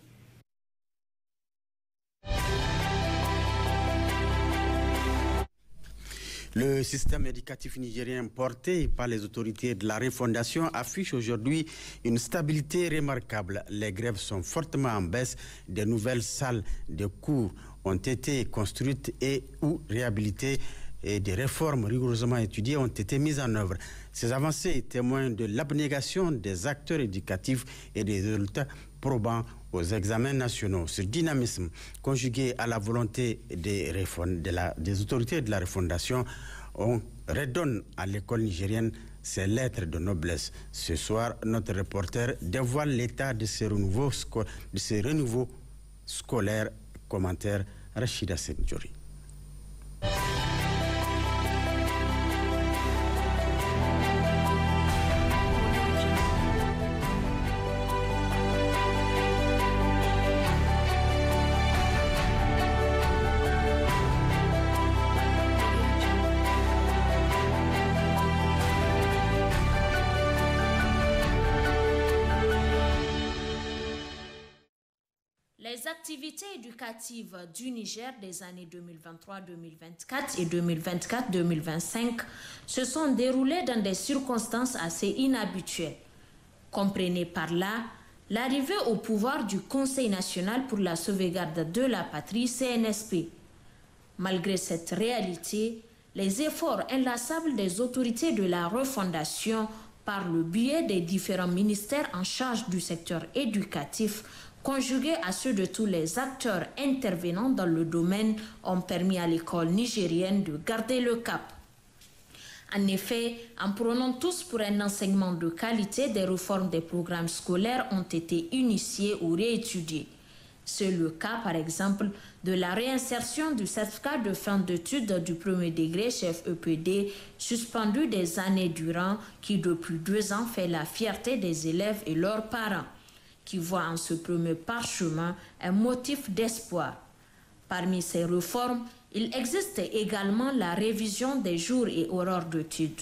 Le système éducatif nigérien porté par les autorités de la refondation affiche aujourd'hui une stabilité remarquable. Les grèves sont fortement en baisse. De nouvelles salles de cours ont été construites et ou réhabilitées et des réformes rigoureusement étudiées ont été mises en œuvre. Ces avancées témoignent de l'abnégation des acteurs éducatifs et des résultats probants aux examens nationaux. Ce dynamisme, conjugué à la volonté des autorités de la refondation, on redonne à l'école nigérienne ses lettres de noblesse. Ce soir, notre reporter dévoile l'état de ces renouveaux scolaires. Commentaire Rachida Senjori. Les activités éducatives du Niger des années 2023-2024 et 2024-2025 se sont déroulées dans des circonstances assez inhabituelles. Comprenez par là l'arrivée au pouvoir du Conseil national pour la sauvegarde de la patrie CNSP. Malgré cette réalité, les efforts inlassables des autorités de la refondation par le biais des différents ministères en charge du secteur éducatif conjugués à ceux de tous les acteurs intervenant dans le domaine, ont permis à l'école nigérienne de garder le cap. En effet, en prônant tous pour un enseignement de qualité, des réformes des programmes scolaires ont été initiées ou réétudiées. C'est le cas, par exemple, de la réinsertion du certificat de fin d'études du premier degré chef EPD, suspendu des années durant, qui depuis 2 ans fait la fierté des élèves et leurs parents, qui voient en ce premier parchemin un motif d'espoir. Parmi ces réformes, il existe également la révision des jours et horaires d'études.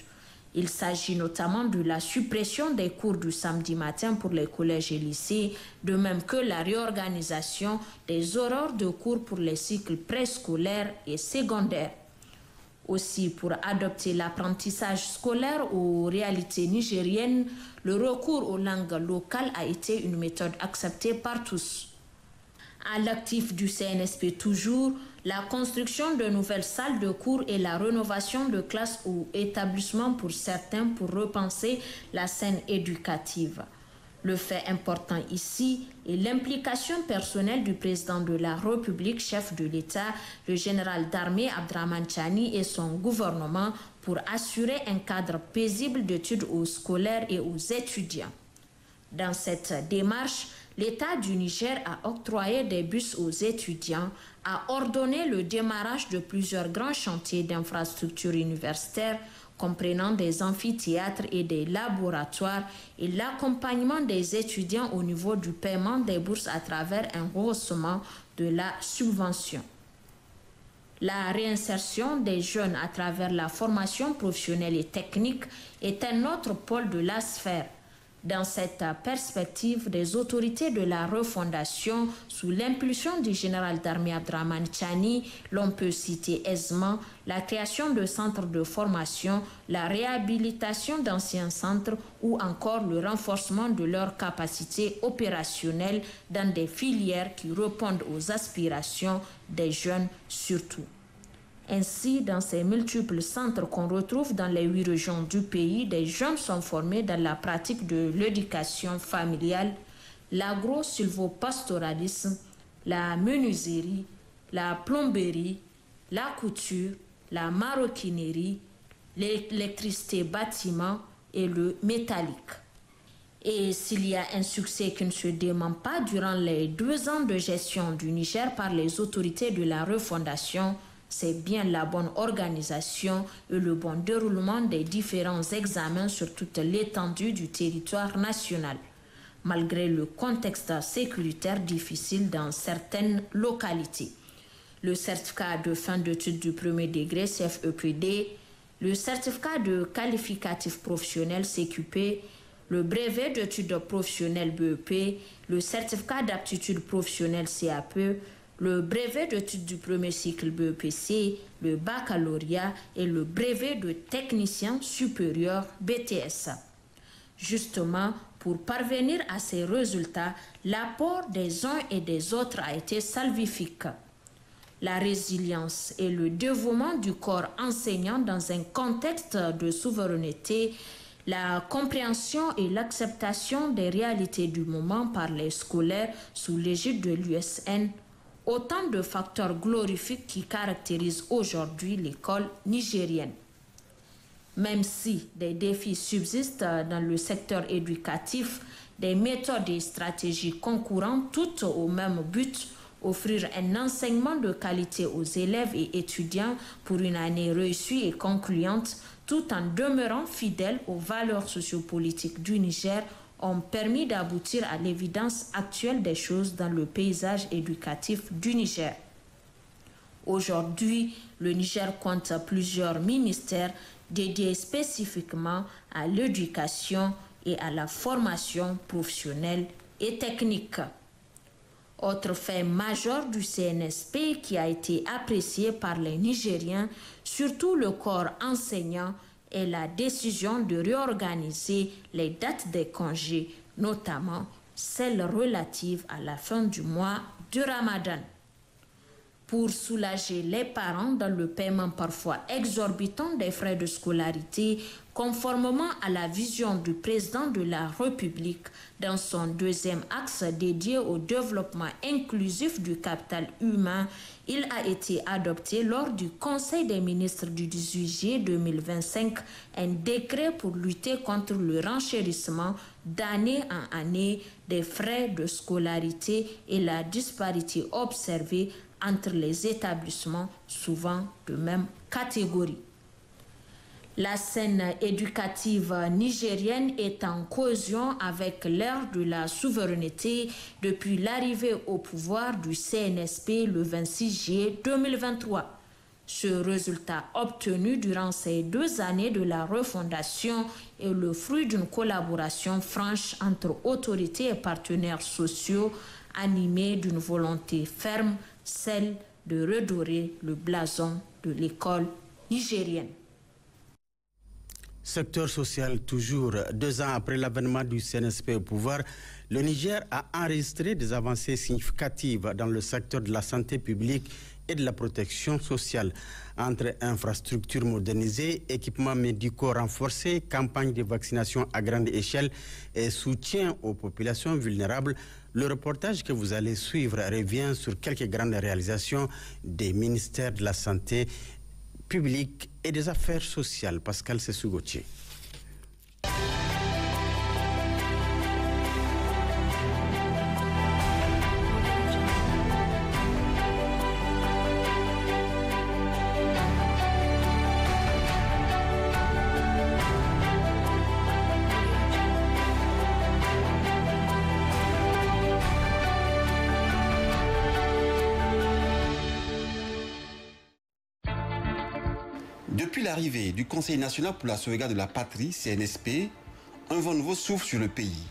Il s'agit notamment de la suppression des cours du samedi matin pour les collèges et lycées, de même que la réorganisation des horaires de cours pour les cycles préscolaires et secondaires. Aussi, pour adopter l'apprentissage scolaire aux réalités nigériennes, le recours aux langues locales a été une méthode acceptée par tous. À l'actif du CNSP toujours, la construction de nouvelles salles de cours et la rénovation de classes ou établissements pour certains pour repenser la scène éducative. Le fait important ici est l'implication personnelle du président de la République, chef de l'État, le général d'armée Abdraman Chani et son gouvernement pour assurer un cadre paisible d'études aux scolaires et aux étudiants. Dans cette démarche, l'État du Niger a octroyé des bus aux étudiants, a ordonné le démarrage de plusieurs grands chantiers d'infrastructures universitaires, comprenant des amphithéâtres et des laboratoires, et l'accompagnement des étudiants au niveau du paiement des bourses à travers un rehaussement de la subvention. La réinsertion des jeunes à travers la formation professionnelle et technique est un autre pôle de la sphère. Dans cette perspective, les autorités de la refondation, sous l'impulsion du général d'armée Abdraman Chani, l'on peut citer aisément la création de centres de formation, la réhabilitation d'anciens centres ou encore le renforcement de leurs capacités opérationnelles dans des filières qui répondent aux aspirations des jeunes surtout. Ainsi, dans ces multiples centres qu'on retrouve dans les 8 régions du pays, des jeunes sont formés dans la pratique de l'éducation familiale, l'agro-sylvopastoralisme, la menuiserie, la plomberie, la couture, la maroquinerie, l'électricité bâtiment et le métallique. Et s'il y a un succès qui ne se dément pas durant les 2 ans de gestion du Niger par les autorités de la refondation, c'est bien la bonne organisation et le bon déroulement des différents examens sur toute l'étendue du territoire national, malgré le contexte sécuritaire difficile dans certaines localités. Le certificat de fin d'études du premier degré CFEPD, le certificat de qualificatif professionnel CQP, le brevet d'études professionnelles BEP, le certificat d'aptitude professionnelle CAP, le brevet d'études du premier cycle BEPC, le baccalauréat et le brevet de technicien supérieur BTS. Justement, pour parvenir à ces résultats, l'apport des uns et des autres a été salvifique. La résilience et le dévouement du corps enseignant dans un contexte de souveraineté, la compréhension et l'acceptation des réalités du moment par les scolaires sous l'égide de l'USN, autant de facteurs glorifiques qui caractérisent aujourd'hui l'école nigérienne. Même si des défis subsistent dans le secteur éducatif, des méthodes et stratégies concourant toutes au même but, offrir un enseignement de qualité aux élèves et étudiants pour une année réussie et concluante, tout en demeurant fidèles aux valeurs sociopolitiques du Niger, ont permis d'aboutir à l'évidence actuelle des choses dans le paysage éducatif du Niger. Aujourd'hui, le Niger compte plusieurs ministères dédiés spécifiquement à l'éducation et à la formation professionnelle et technique. Autre fait majeur du CNSP qui a été apprécié par les Nigériens, surtout le corps enseignant, est la décision de réorganiser les dates des congés, notamment celles relatives à la fin du mois de Ramadan. Pour soulager les parents dans le paiement parfois exorbitant des frais de scolarité, conformément à la vision du président de la République dans son 2e axe dédié au développement inclusif du capital humain, il a été adopté lors du Conseil des ministres du 18 juillet 2025 un décret pour lutter contre le renchérissement d'année en année des frais de scolarité et la disparité observée entre les établissements souvent de même catégorie. La scène éducative nigérienne est en cohésion avec l'ère de la souveraineté depuis l'arrivée au pouvoir du CNSP le 26 juillet 2023. Ce résultat obtenu durant ces 2 années de la refondation est le fruit d'une collaboration franche entre autorités et partenaires sociaux animée d'une volonté ferme, celle de redorer le blason de l'école nigérienne. Secteur social toujours. 2 ans après l'avènement du CNSP au pouvoir, le Niger a enregistré des avancées significatives dans le secteur de la santé publique et de la protection sociale. Entre infrastructures modernisées, équipements médicaux renforcés, campagnes de vaccination à grande échelle et soutien aux populations vulnérables, le reportage que vous allez suivre revient sur quelques grandes réalisations des ministères de la Santé publique et des Affaires sociales. Pascal Sessou-Gauthier. Depuis l'arrivée du Conseil national pour la sauvegarde de la patrie, CNSP, un vent nouveau souffle sur le pays.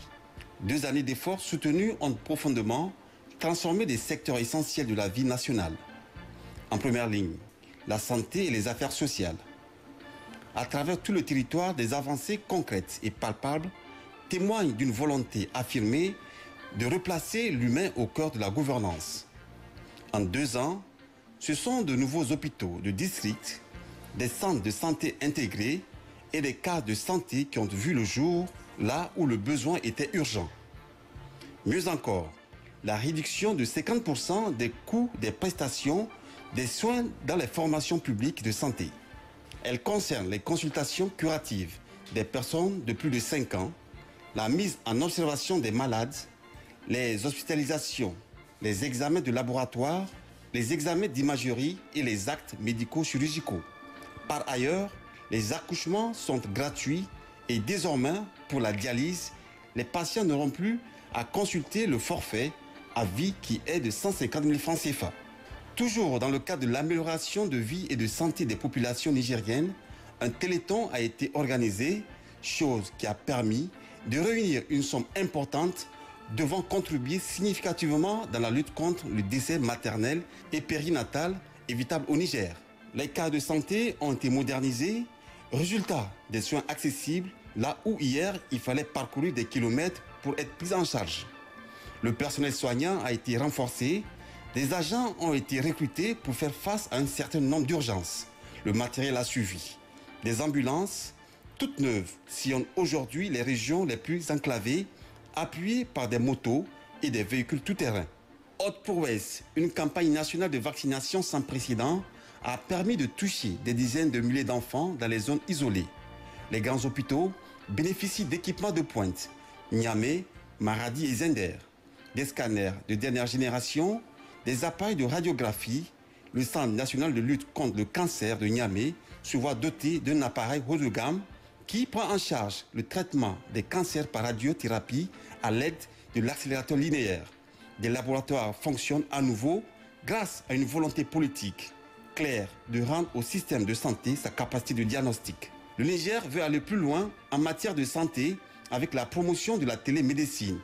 2 années d'efforts soutenus ont profondément transformé des secteurs essentiels de la vie nationale. En première ligne, la santé et les affaires sociales. À travers tout le territoire, des avancées concrètes et palpables témoignent d'une volonté affirmée de replacer l'humain au cœur de la gouvernance. En 2 ans, ce sont de nouveaux hôpitaux de district, des centres de santé intégrés et des cases de santé qui ont vu le jour là où le besoin était urgent. Mieux encore, la réduction de 50% des coûts des prestations des soins dans les formations publiques de santé. Elle concerne les consultations curatives des personnes de plus de 5 ans, la mise en observation des malades, les hospitalisations, les examens de laboratoire, les examens d'imagerie et les actes médico-chirurgicaux. Par ailleurs, les accouchements sont gratuits et désormais, pour la dialyse, les patients n'auront plus à consulter le forfait à vie qui est de 150 000 francs CFA. Toujours dans le cadre de l'amélioration de vie et de santé des populations nigériennes, un téléthon a été organisé, chose qui a permis de réunir une somme importante devant contribuer significativement dans la lutte contre le décès maternel et périnatal évitable au Niger. Les cas de santé ont été modernisés, résultat des soins accessibles là où hier il fallait parcourir des kilomètres pour être pris en charge. Le personnel soignant a été renforcé, des agents ont été recrutés pour faire face à un certain nombre d'urgences. Le matériel a suivi. Des ambulances, toutes neuves, sillonnent aujourd'hui les régions les plus enclavées, appuyées par des motos et des véhicules tout-terrain. Haute prouesse, une campagne nationale de vaccination sans précédent a permis de toucher des dizaines de milliers d'enfants dans les zones isolées. Les grands hôpitaux bénéficient d'équipements de pointe, Niamey, Maradi et Zender, des scanners de dernière génération, des appareils de radiographie. Le Centre national de lutte contre le cancer de Niamey se voit doté d'un appareil haut de gamme qui prend en charge le traitement des cancers par radiothérapie à l'aide de l'accélérateur linéaire. Des laboratoires fonctionnent à nouveau grâce à une volonté politique claire de rendre au système de santé sa capacité de diagnostic. Le Niger veut aller plus loin en matière de santé avec la promotion de la télémédecine,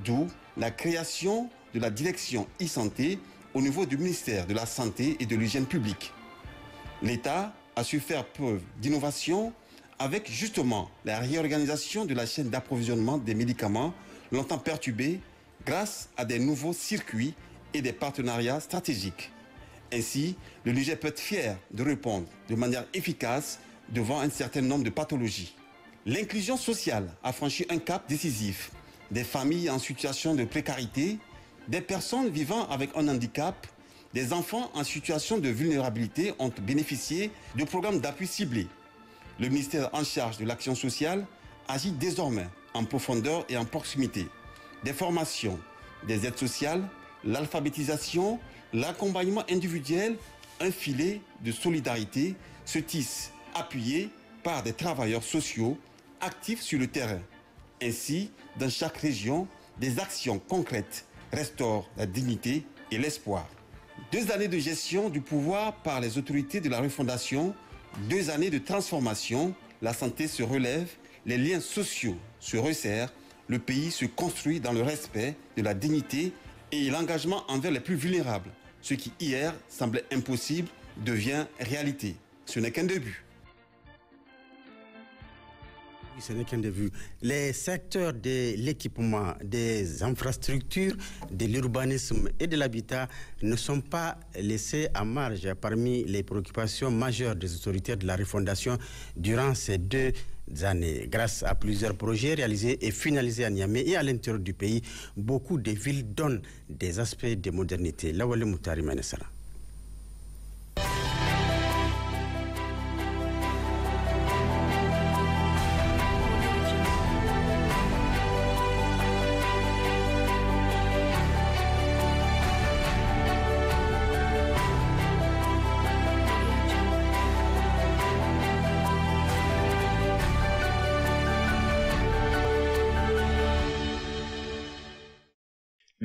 d'où la création de la direction e-santé au niveau du ministère de la Santé et de l'Hygiène publique. L'État a su faire preuve d'innovation avec justement la réorganisation de la chaîne d'approvisionnement des médicaments longtemps perturbée grâce à des nouveaux circuits et des partenariats stratégiques. Ainsi, le Niger peut être fier de répondre de manière efficace devant un certain nombre de pathologies. L'inclusion sociale a franchi un cap décisif. Des familles en situation de précarité, des personnes vivant avec un handicap, des enfants en situation de vulnérabilité ont bénéficié de programmes d'appui ciblés. Le ministère en charge de l'action sociale agit désormais en profondeur et en proximité. Des formations, des aides sociales, l'alphabétisation, l'accompagnement individuel, un filet de solidarité se tisse, appuyé par des travailleurs sociaux actifs sur le terrain. Ainsi, dans chaque région, des actions concrètes restaurent la dignité et l'espoir. 2 années de gestion du pouvoir par les autorités de la refondation, 2 années de transformation, la santé se relève, les liens sociaux se resserrent, le pays se construit dans le respect de la dignité et l'engagement envers les plus vulnérables. Ce qui hier semblait impossible devient réalité. Ce n'est qu'un début. Oui, ce n'est qu'un début. Les secteurs de l'équipement, des infrastructures, de l'urbanisme et de l'habitat ne sont pas laissés à marge parmi les préoccupations majeures des autorités de la refondation durant ces 2 années. Grâce à plusieurs projets réalisés et finalisés à Niamey et à l'intérieur du pays, beaucoup de villes donnent des aspects de modernité. Lawale Moutari Manesara.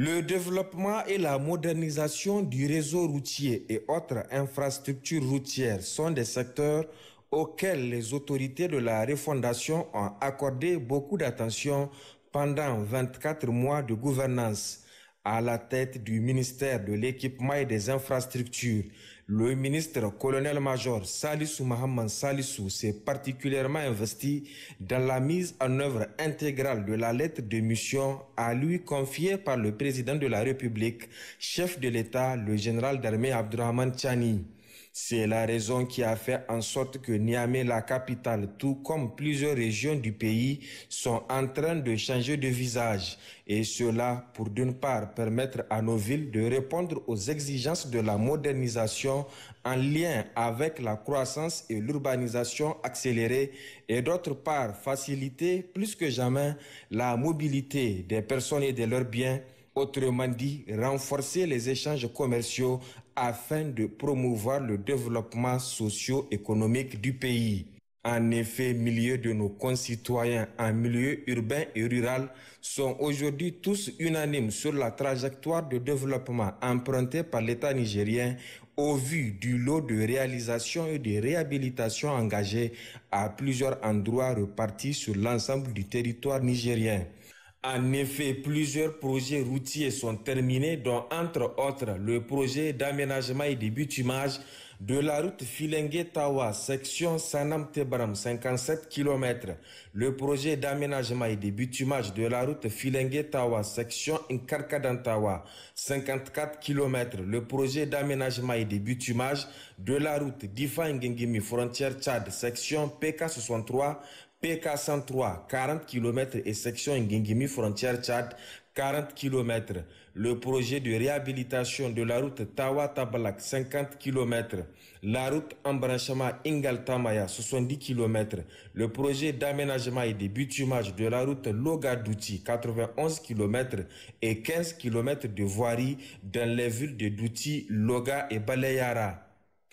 Le développement et la modernisation du réseau routier et autres infrastructures routières sont des secteurs auxquels les autorités de la refondation ont accordé beaucoup d'attention pendant 24 mois de gouvernance. À la tête du ministère de l'équipement et des infrastructures, le ministre colonel-major Salissou Mahaman Salissou s'est particulièrement investi dans la mise en œuvre intégrale de la lettre de mission à lui confiée par le président de la République, chef de l'État, le général d'armée Abdourahmane Tchani. C'est la raison qui a fait en sorte que Niamey, la capitale, tout comme plusieurs régions du pays, sont en train de changer de visage. Et cela pour d'une part permettre à nos villes de répondre aux exigences de la modernisation en lien avec la croissance et l'urbanisation accélérée et d'autre part faciliter plus que jamais la mobilité des personnes et de leurs biens. Autrement dit, renforcer les échanges commerciaux afin de promouvoir le développement socio-économique du pays. En effet, milliers de nos concitoyens en milieu urbain et rural sont aujourd'hui tous unanimes sur la trajectoire de développement empruntée par l'État nigérien au vu du lot de réalisations et de réhabilitations engagées à plusieurs endroits repartis sur l'ensemble du territoire nigérien. En effet, plusieurs projets routiers sont terminés, dont entre autres le projet d'aménagement et de bitumage de la route Filengue-Tawa, section Sanam-Tebram, 57 km. Le projet d'aménagement et de bitumage de la route Filengue-Tawa, section Nkarkadan-Tawa, 54 km. Le projet d'aménagement et de bitumage de la route Difa-Ngengimi, frontière Tchad, section PK63, PK103, 40 km et section Ngengimi, frontière Tchad, 40 km. Le projet de réhabilitation de la route Tawa-Tabalak, 50 km. La route embranchement Ingal-Tamaya, 70 km. Le projet d'aménagement et de bitumage de la route Loga-Douti, 91 km et 15 km de voirie dans les villes de Douti, Loga et Baleyara.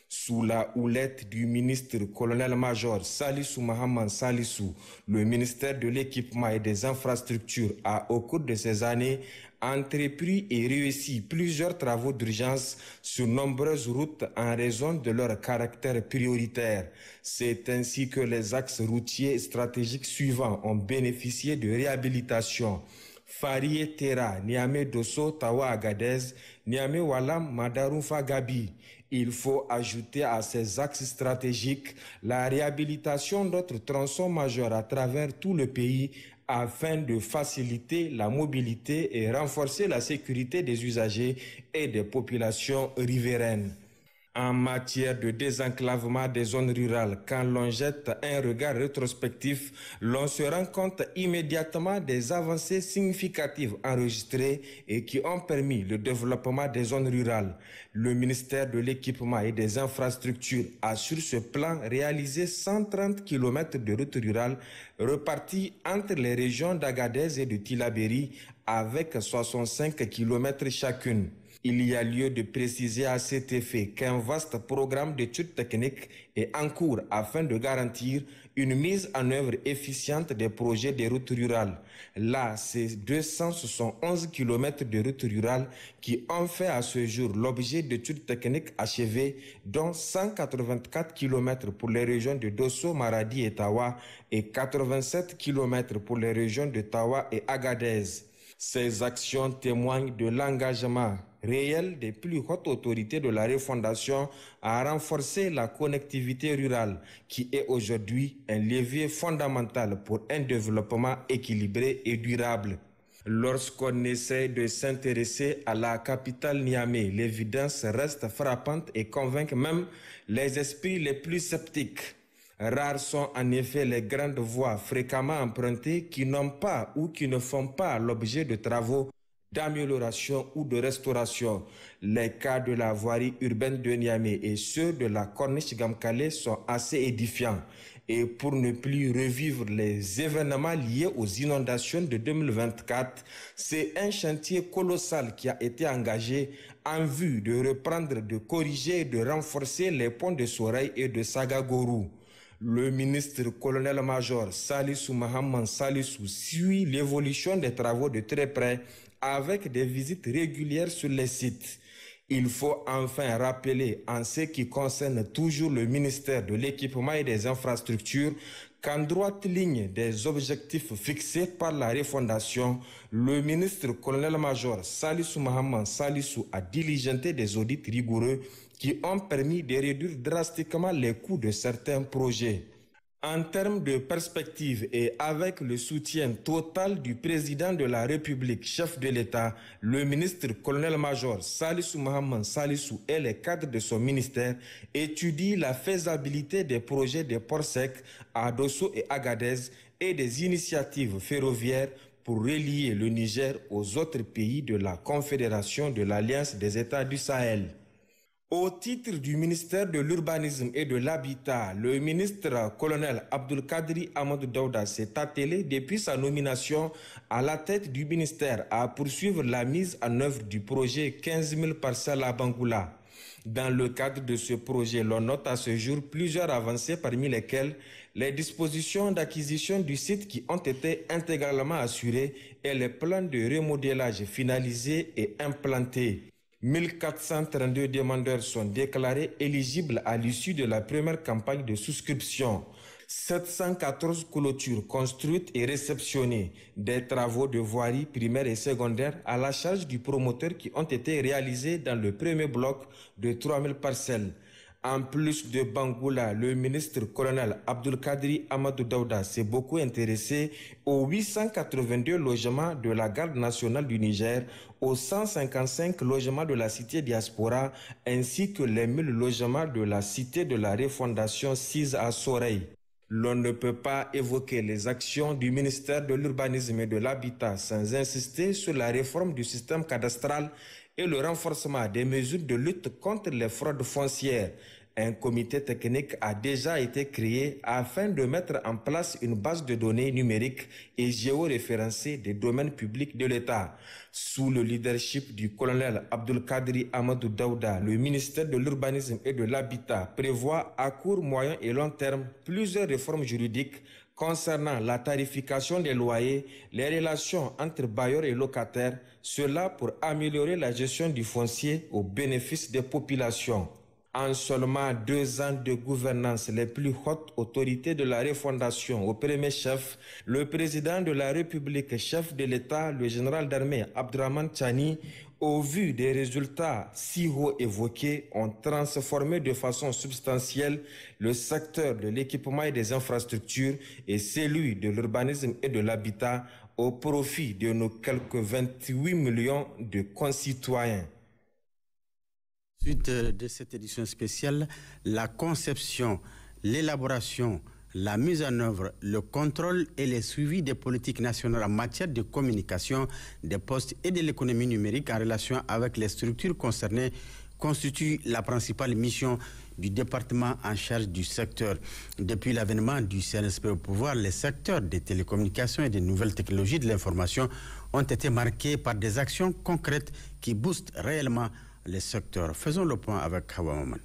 Sous la houlette du ministre colonel-major Salissou Mahaman Salissou, le ministère de l'équipement et des infrastructures a, au cours de ces années, entrepris et réussi plusieurs travaux d'urgence sur nombreuses routes en raison de leur caractère prioritaire. C'est ainsi que les axes routiers stratégiques suivants ont bénéficié de réhabilitation. Farié-Tera, Niamey-Dosso, Tawa-Agadez, Niamey-Walam, Madarumfa-Gabi. Il faut ajouter à ces axes stratégiques la réhabilitation d'autres tronçons majeurs à travers tout le pays afin de faciliter la mobilité et renforcer la sécurité des usagers et des populations riveraines. En matière de désenclavement des zones rurales, quand l'on jette un regard rétrospectif, l'on se rend compte immédiatement des avancées significatives enregistrées et qui ont permis le développement des zones rurales. Le ministère de l'équipement et des infrastructures a sur ce plan réalisé 130 km de routes rurales reparties entre les régions d'Agadez et de Tillabéri avec 65 km chacune. Il y a lieu de préciser à cet effet qu'un vaste programme d'études techniques est en cours afin de garantir une mise en œuvre efficiente des projets de routes rurales. Là, c'est 271 km de routes rurales qui ont fait à ce jour l'objet d'études techniques achevées, dont 184 km pour les régions de Dosso, Maradi et Tawa et 87 km pour les régions de Tawa et Agadez. Ces actions témoignent de l'engagement réel des plus hautes autorités de la refondation à renforcer la connectivité rurale, qui est aujourd'hui un levier fondamental pour un développement équilibré et durable. Lorsqu'on essaie de s'intéresser à la capitale Niamey, l'évidence reste frappante et convainc même les esprits les plus sceptiques. Rares sont en effet les grandes voies fréquemment empruntées qui n'ont pas ou qui ne font pas l'objet de travaux d'amélioration ou de restauration. Les cas de la voirie urbaine de Niamey et ceux de la Corniche Gamkale sont assez édifiants. Et pour ne plus revivre les événements liés aux inondations de 2024, c'est un chantier colossal qui a été engagé en vue de reprendre, de corriger et de renforcer les ponts de Soreille et de Sagagourou. Le ministre colonel-major Salissou Mahaman Salissou suit l'évolution des travaux de très près avec des visites régulières sur les sites. Il faut enfin rappeler, en ce qui concerne toujours le ministère de l'Équipement et des Infrastructures, qu'en droite ligne des objectifs fixés par la refondation, le ministre colonel-major Salissou Mahaman Salissou a diligenté des audits rigoureux qui ont permis de réduire drastiquement les coûts de certains projets. En termes de perspective et avec le soutien total du président de la République, chef de l'État, le ministre colonel-major Salissou Mahaman Salissou et les cadres de son ministère étudient la faisabilité des projets de ports secs à Dosso et Agadez et des initiatives ferroviaires pour relier le Niger aux autres pays de la Confédération de l'Alliance des États du Sahel. Au titre du ministère de l'Urbanisme et de l'Habitat, le ministre colonel Abdul Kadri Amadou Daouda s'est attelé depuis sa nomination à la tête du ministère à poursuivre la mise en œuvre du projet 15 000 parcelles à Bangoula. Dans le cadre de ce projet, l'on note à ce jour plusieurs avancées, parmi lesquelles les dispositions d'acquisition du site qui ont été intégralement assurées et les plans de remodelage finalisés et implantés. 1432 demandeurs sont déclarés éligibles à l'issue de la première campagne de souscription. 714 clôtures construites et réceptionnées, des travaux de voirie primaire et secondaire à la charge du promoteur qui ont été réalisés dans le premier bloc de 3000 parcelles. En plus de Bangoula, le ministre colonel Abdul Kadri Amadou Daouda s'est beaucoup intéressé aux 882 logements de la Garde nationale du Niger, aux 155 logements de la cité diaspora, ainsi que les 1000 logements de la cité de la refondation 6 à Soreil. L'on ne peut pas évoquer les actions du ministère de l'Urbanisme et de l'Habitat sans insister sur la réforme du système cadastral et le renforcement des mesures de lutte contre les fraudes foncières. Un comité technique a déjà été créé afin de mettre en place une base de données numériques et géoréférencée des domaines publics de l'État. Sous le leadership du colonel Abdul Kadri Amadou Daouda, le ministère de l'Urbanisme et de l'Habitat prévoit à court, moyen et long terme plusieurs réformes juridiques concernant la tarification des loyers, les relations entre bailleurs et locataires, cela pour améliorer la gestion du foncier au bénéfice des populations. En seulement 2 ans de gouvernance, les plus hautes autorités de la refondation, au premier chef, le président de la République, chef de l'État, le général d'armée Abdraman Chani, au vu des résultats si haut évoqués, ont transformé de façon substantielle le secteur de l'équipement et des infrastructures et celui de l'urbanisme et de l'habitat au profit de nos quelques 28 millions de concitoyens. Suite de cette édition spéciale, la conception, l'élaboration, la mise en œuvre, le contrôle et le suivi des politiques nationales en matière de communication, des postes et de l'économie numérique en relation avec les structures concernées constitue la principale mission du département en charge du secteur. Depuis l'avènement du CNSP au pouvoir, les secteurs des télécommunications et des nouvelles technologies de l'information ont été marqués par des actions concrètes qui boostent réellement les secteurs. Faisons le point avec Hawa Maman.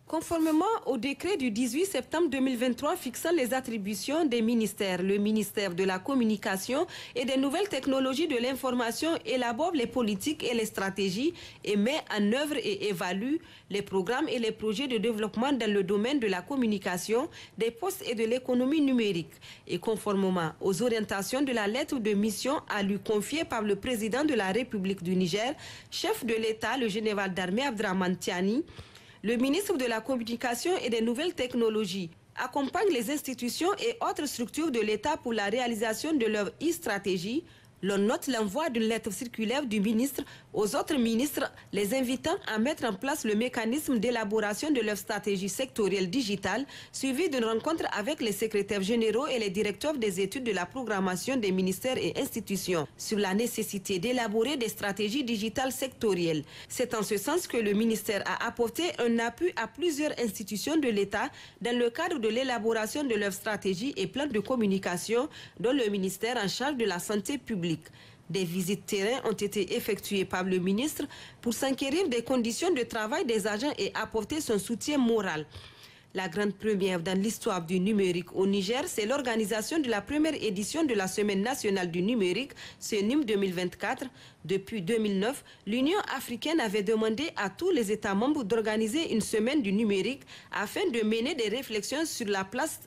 Conformément au décret du 18 septembre 2023 fixant les attributions des ministères, le ministère de la Communication et des Nouvelles Technologies de l'Information élabore les politiques et les stratégies et met en œuvre et évalue les programmes et les projets de développement dans le domaine de la communication, des postes et de l'économie numérique. Et conformément aux orientations de la lettre de mission à lui confiée par le président de la République du Niger, chef de l'État, le général d'armée Abdraman Chani, le ministre de la Communication et des Nouvelles Technologies accompagne les institutions et autres structures de l'État pour la réalisation de leur e-stratégie, L'on note l'envoi d'une lettre circulaire du ministre aux autres ministres, les invitant à mettre en place le mécanisme d'élaboration de leur stratégie sectorielle digitale, suivi d'une rencontre avec les secrétaires généraux et les directeurs des études de la programmation des ministères et institutions sur la nécessité d'élaborer des stratégies digitales sectorielles. C'est en ce sens que le ministère a apporté un appui à plusieurs institutions de l'État dans le cadre de l'élaboration de leur stratégie et plan de communication, dont le ministère en charge de la santé publique. Des visites terrain ont été effectuées par le ministre pour s'enquérir des conditions de travail des agents et apporter son soutien moral. La grande première dans l'histoire du numérique au Niger, c'est l'organisation de la première édition de la Semaine nationale du numérique, SENUM 2024. Depuis 2009, l'Union africaine avait demandé à tous les États membres d'organiser une semaine du numérique afin de mener des réflexions sur la place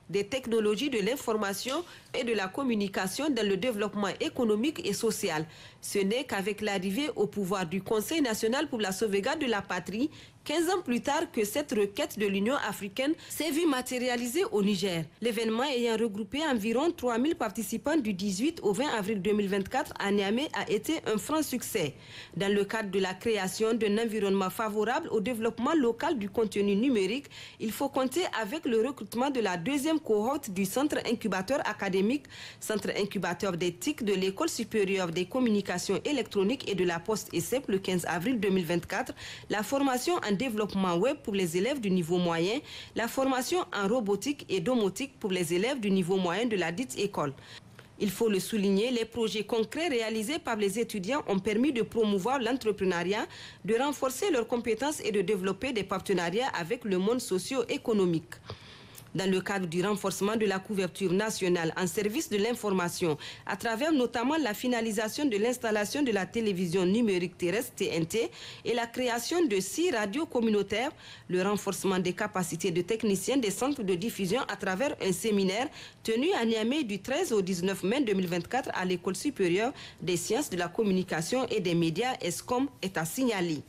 des technologies de l'information et de la communication dans le développement économique et social. Ce n'est qu'avec l'arrivée au pouvoir du Conseil national pour la sauvegarde de la patrie, 15 ans plus tard que cette requête de l'Union africaine s'est vue matérialisée au Niger. L'événement ayant regroupé environ 3000 participants du 18 au 20 avril 2024 à Niamey a été un franc succès. Dans le cadre de la création d'un environnement favorable au développement local du contenu numérique, il faut compter avec le recrutement de la deuxième cohorte du Centre incubateur académique, Centre incubateur d'éthique de l'École supérieure des communications électroniques et de la Poste ESSEP le 15 avril 2024, la formation en développement web pour les élèves du niveau moyen, la formation en robotique et domotique pour les élèves du niveau moyen de la dite école. Il faut le souligner, les projets concrets réalisés par les étudiants ont permis de promouvoir l'entrepreneuriat, de renforcer leurs compétences et de développer des partenariats avec le monde socio-économique. Dans le cadre du renforcement de la couverture nationale en service de l'information, à travers notamment la finalisation de l'installation de la télévision numérique terrestre TNT et la création de 6 radios communautaires, le renforcement des capacités de techniciens des centres de diffusion à travers un séminaire tenu à Niamey du 13 au 19 mai 2024 à l'École supérieure des sciences de la communication et des médias ESCOM est à signaler.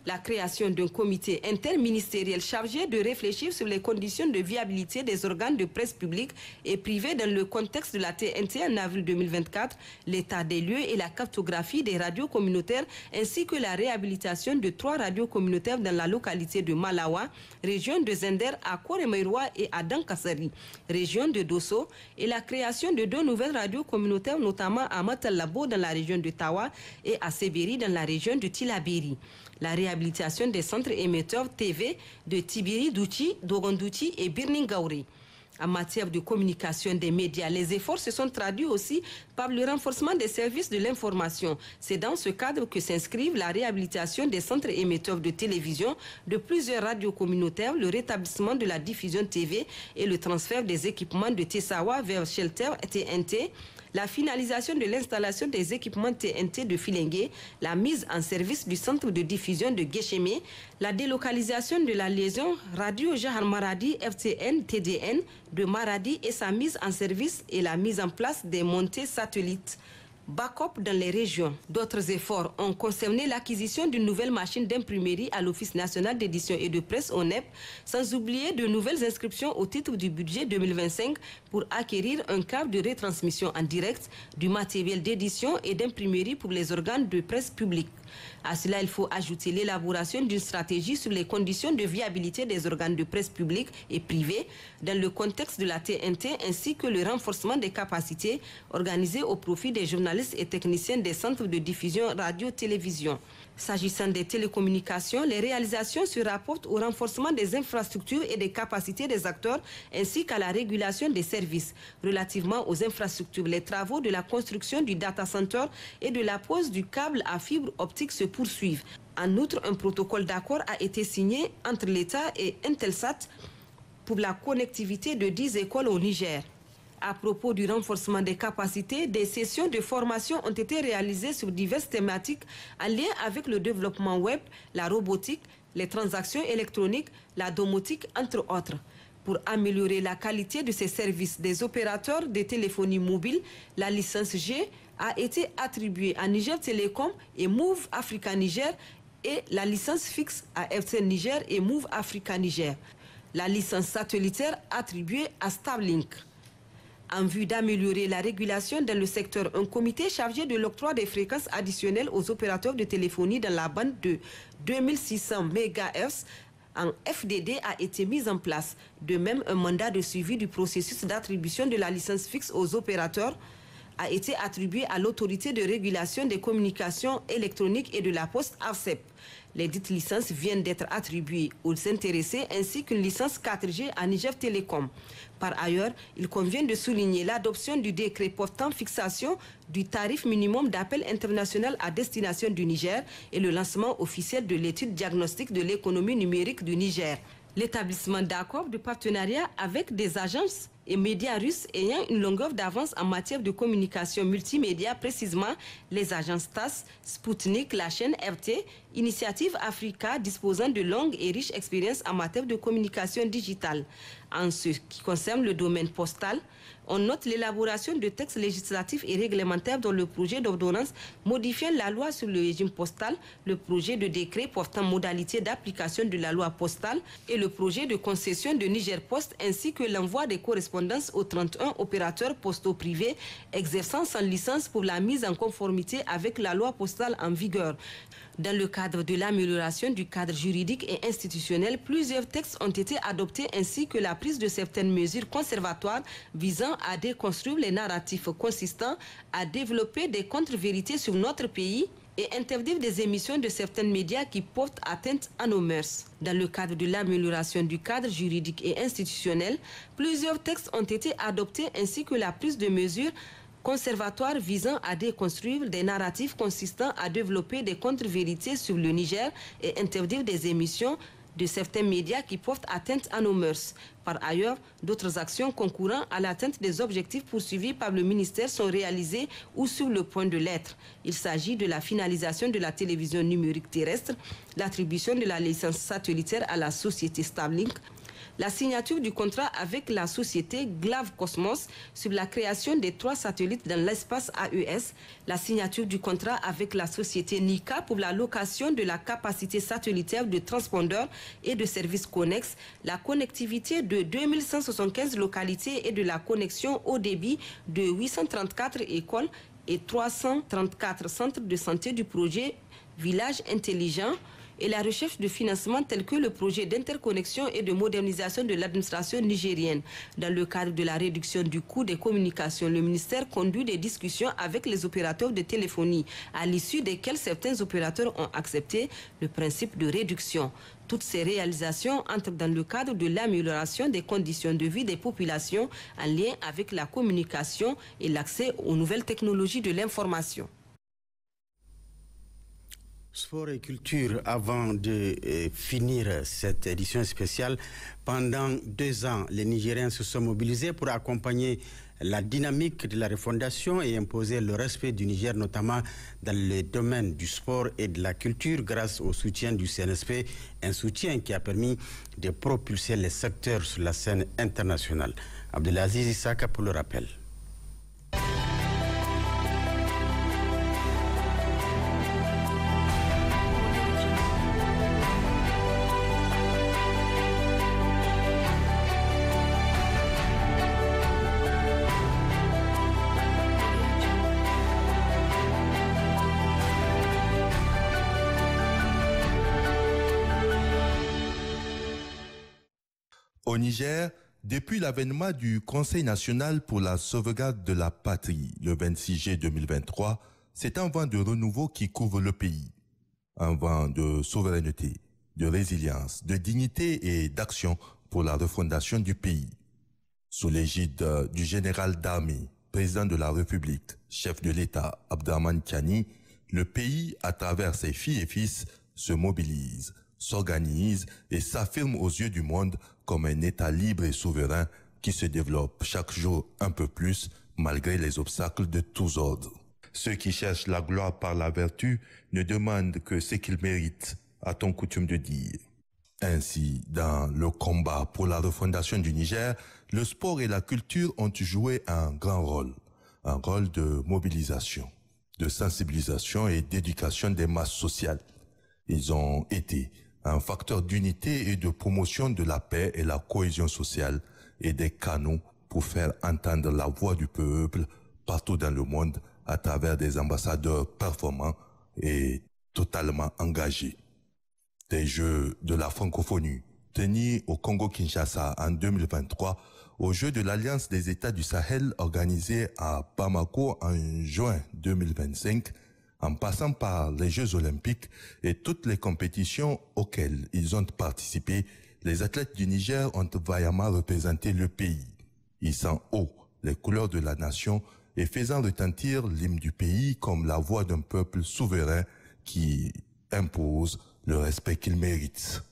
La création d'un comité interministériel chargé de réfléchir sur les conditions de viabilité des organes de presse publique et privée dans le contexte de la TNT en avril 2024, l'état des lieux et la cartographie des radios communautaires ainsi que la réhabilitation de 3 radios communautaires dans la localité de Malawa, région de Zender à Koremeiroa et à Dankasari, région de Dosso, et la création de 2 nouvelles radios communautaires notamment à Matalabo dans la région de Tawa et à Seberi dans la région de Tilaberi. La réhabilitation des centres émetteurs TV de Tibiri, Douchi, Dogondouchi et Birningauri. En matière de communication des médias, les efforts se sont traduits aussi par le renforcement des services de l'information. C'est dans ce cadre que s'inscrivent la réhabilitation des centres émetteurs de télévision, de plusieurs radios communautaires, le rétablissement de la diffusion TV et le transfert des équipements de Tessawa vers Shelter TNT, la finalisation de l'installation des équipements TNT de Filengue, la mise en service du centre de diffusion de Guéchémé, la délocalisation de la liaison Radio Jahar Maradi FTN TDN de Maradi et sa mise en service et la mise en place des montées satellites. Backup dans les régions. D'autres efforts ont concerné l'acquisition d'une nouvelle machine d'imprimerie à l'Office national d'édition et de presse ONEP, sans oublier de nouvelles inscriptions au titre du budget 2025 pour acquérir un câble de retransmission en direct, du matériel d'édition et d'imprimerie pour les organes de presse publique. À cela, il faut ajouter l'élaboration d'une stratégie sur les conditions de viabilité des organes de presse publique et privée dans le contexte de la TNT ainsi que le renforcement des capacités organisées au profit des journalistes et techniciens des centres de diffusion radio-télévision. S'agissant des télécommunications, les réalisations se rapportent au renforcement des infrastructures et des capacités des acteurs ainsi qu'à la régulation des services. Relativement aux infrastructures, les travaux de la construction du data center et de la pose du câble à fibre optique se poursuivent. En outre, un protocole d'accord a été signé entre l'État et Intelsat pour la connectivité de 10 écoles au Niger. À propos du renforcement des capacités, des sessions de formation ont été réalisées sur diverses thématiques en lien avec le développement web, la robotique, les transactions électroniques, la domotique, entre autres. Pour améliorer la qualité de ces services des opérateurs de téléphonie mobile, la licence G a été attribuée à Niger Telecom et Move Africa Niger et la licence fixe à RTL Niger et Move Africa Niger. La licence satellitaire attribuée à Starlink. En vue d'améliorer la régulation dans le secteur, un comité chargé de l'octroi des fréquences additionnelles aux opérateurs de téléphonie dans la bande de 2600 MHz en FDD a été mis en place. De même, un mandat de suivi du processus d'attribution de la licence fixe aux opérateurs a été attribué à l'autorité de régulation des communications électroniques et de la poste ARCEP. Les dites licences viennent d'être attribuées aux intéressés ainsi qu'une licence 4G à Niger Telecom. Par ailleurs, il convient de souligner l'adoption du décret portant fixation du tarif minimum d'appel international à destination du Niger et le lancement officiel de l'étude diagnostique de l'économie numérique du Niger. L'établissement d'accords de partenariat avec des agences et médias russes ayant une longueur d'avance en matière de communication multimédia, précisément les agences TASS, Sputnik, la chaîne RT, Initiative Africa, disposant de longues et riches expériences en matière de communication digitale. En ce qui concerne le domaine postal, on note l'élaboration de textes législatifs et réglementaires dans le projet d'ordonnance modifiant la loi sur le régime postal, le projet de décret portant modalité d'application de la loi postale et le projet de concession de Niger Post ainsi que l'envoi des correspondances aux 31 opérateurs postaux privés exerçant sans licence pour la mise en conformité avec la loi postale en vigueur. Dans le cadre de l'amélioration du cadre juridique et institutionnel, plusieurs textes ont été adoptés ainsi que la prise de certaines mesures conservatoires visant à déconstruire les narratifs consistant à développer des contre-vérités sur notre pays et interdire des émissions de certains médias qui portent atteinte à nos mœurs. Dans le cadre de l'amélioration du cadre juridique et institutionnel, plusieurs textes ont été adoptés ainsi que la prise de mesures conservatoire visant à déconstruire des narratifs consistant à développer des contre-vérités sur le Niger et interdire des émissions de certains médias qui portent atteinte à nos mœurs. Par ailleurs, d'autres actions concourant à l'atteinte des objectifs poursuivis par le ministère sont réalisées ou sur le point de l'être. Il s'agit de la finalisation de la télévision numérique terrestre, l'attribution de la licence satellitaire à la société Starlink, la signature du contrat avec la société Glav Cosmos sur la création des 3 satellites dans l'espace AES, la signature du contrat avec la société Nika pour la location de la capacité satellitaire de transpondeurs et de services connexes, la connectivité de 2175 localités et de la connexion haut débit de 834 écoles et 334 centres de santé du projet Village Intelligent, et la recherche de financement tel que le projet d'interconnexion et de modernisation de l'administration nigérienne. Dans le cadre de la réduction du coût des communications, le ministère conduit des discussions avec les opérateurs de téléphonie, à l'issue desquelles certains opérateurs ont accepté le principe de réduction. Toutes ces réalisations entrent dans le cadre de l'amélioration des conditions de vie des populations en lien avec la communication et l'accès aux nouvelles technologies de l'information. Sport et culture, avant de finir cette édition spéciale, pendant 2 ans, les Nigériens se sont mobilisés pour accompagner la dynamique de la refondation et imposer le respect du Niger, notamment dans le domaine du sport et de la culture, grâce au soutien du CNSP, un soutien qui a permis de propulser les secteurs sur la scène internationale. Abdelaziz Issaka pour le rappel. Au Niger, depuis l'avènement du Conseil national pour la sauvegarde de la patrie, le 26 juillet 2023, c'est un vent de renouveau qui couvre le pays. Un vent de souveraineté, de résilience, de dignité et d'action pour la refondation du pays. Sous l'égide du général d'armée, président de la République, chef de l'État, Abdraman Chani, le pays, à travers ses filles et fils, se mobilise, s'organise et s'affirme aux yeux du monde comme un État libre et souverain qui se développe chaque jour un peu plus malgré les obstacles de tous ordres. Ceux qui cherchent la gloire par la vertu ne demandent que ce qu'ils méritent, a-t-on coutume de dire. Ainsi, dans le combat pour la refondation du Niger, le sport et la culture ont joué un grand rôle de mobilisation, de sensibilisation et d'éducation des masses sociales. Ils ont été un facteur d'unité et de promotion de la paix et la cohésion sociale et des canaux pour faire entendre la voix du peuple partout dans le monde à travers des ambassadeurs performants et totalement engagés. Des Jeux de la francophonie tenus au Congo-Kinshasa en 2023, aux Jeux de l'Alliance des États du Sahel organisés à Bamako en juin 2025, en passant par les Jeux olympiques et toutes les compétitions auxquelles ils ont participé, les athlètes du Niger ont vaillamment représenté le pays, hissant haut les couleurs de la nation et faisant retentir l'hymne du pays comme la voix d'un peuple souverain qui impose le respect qu'il mérite.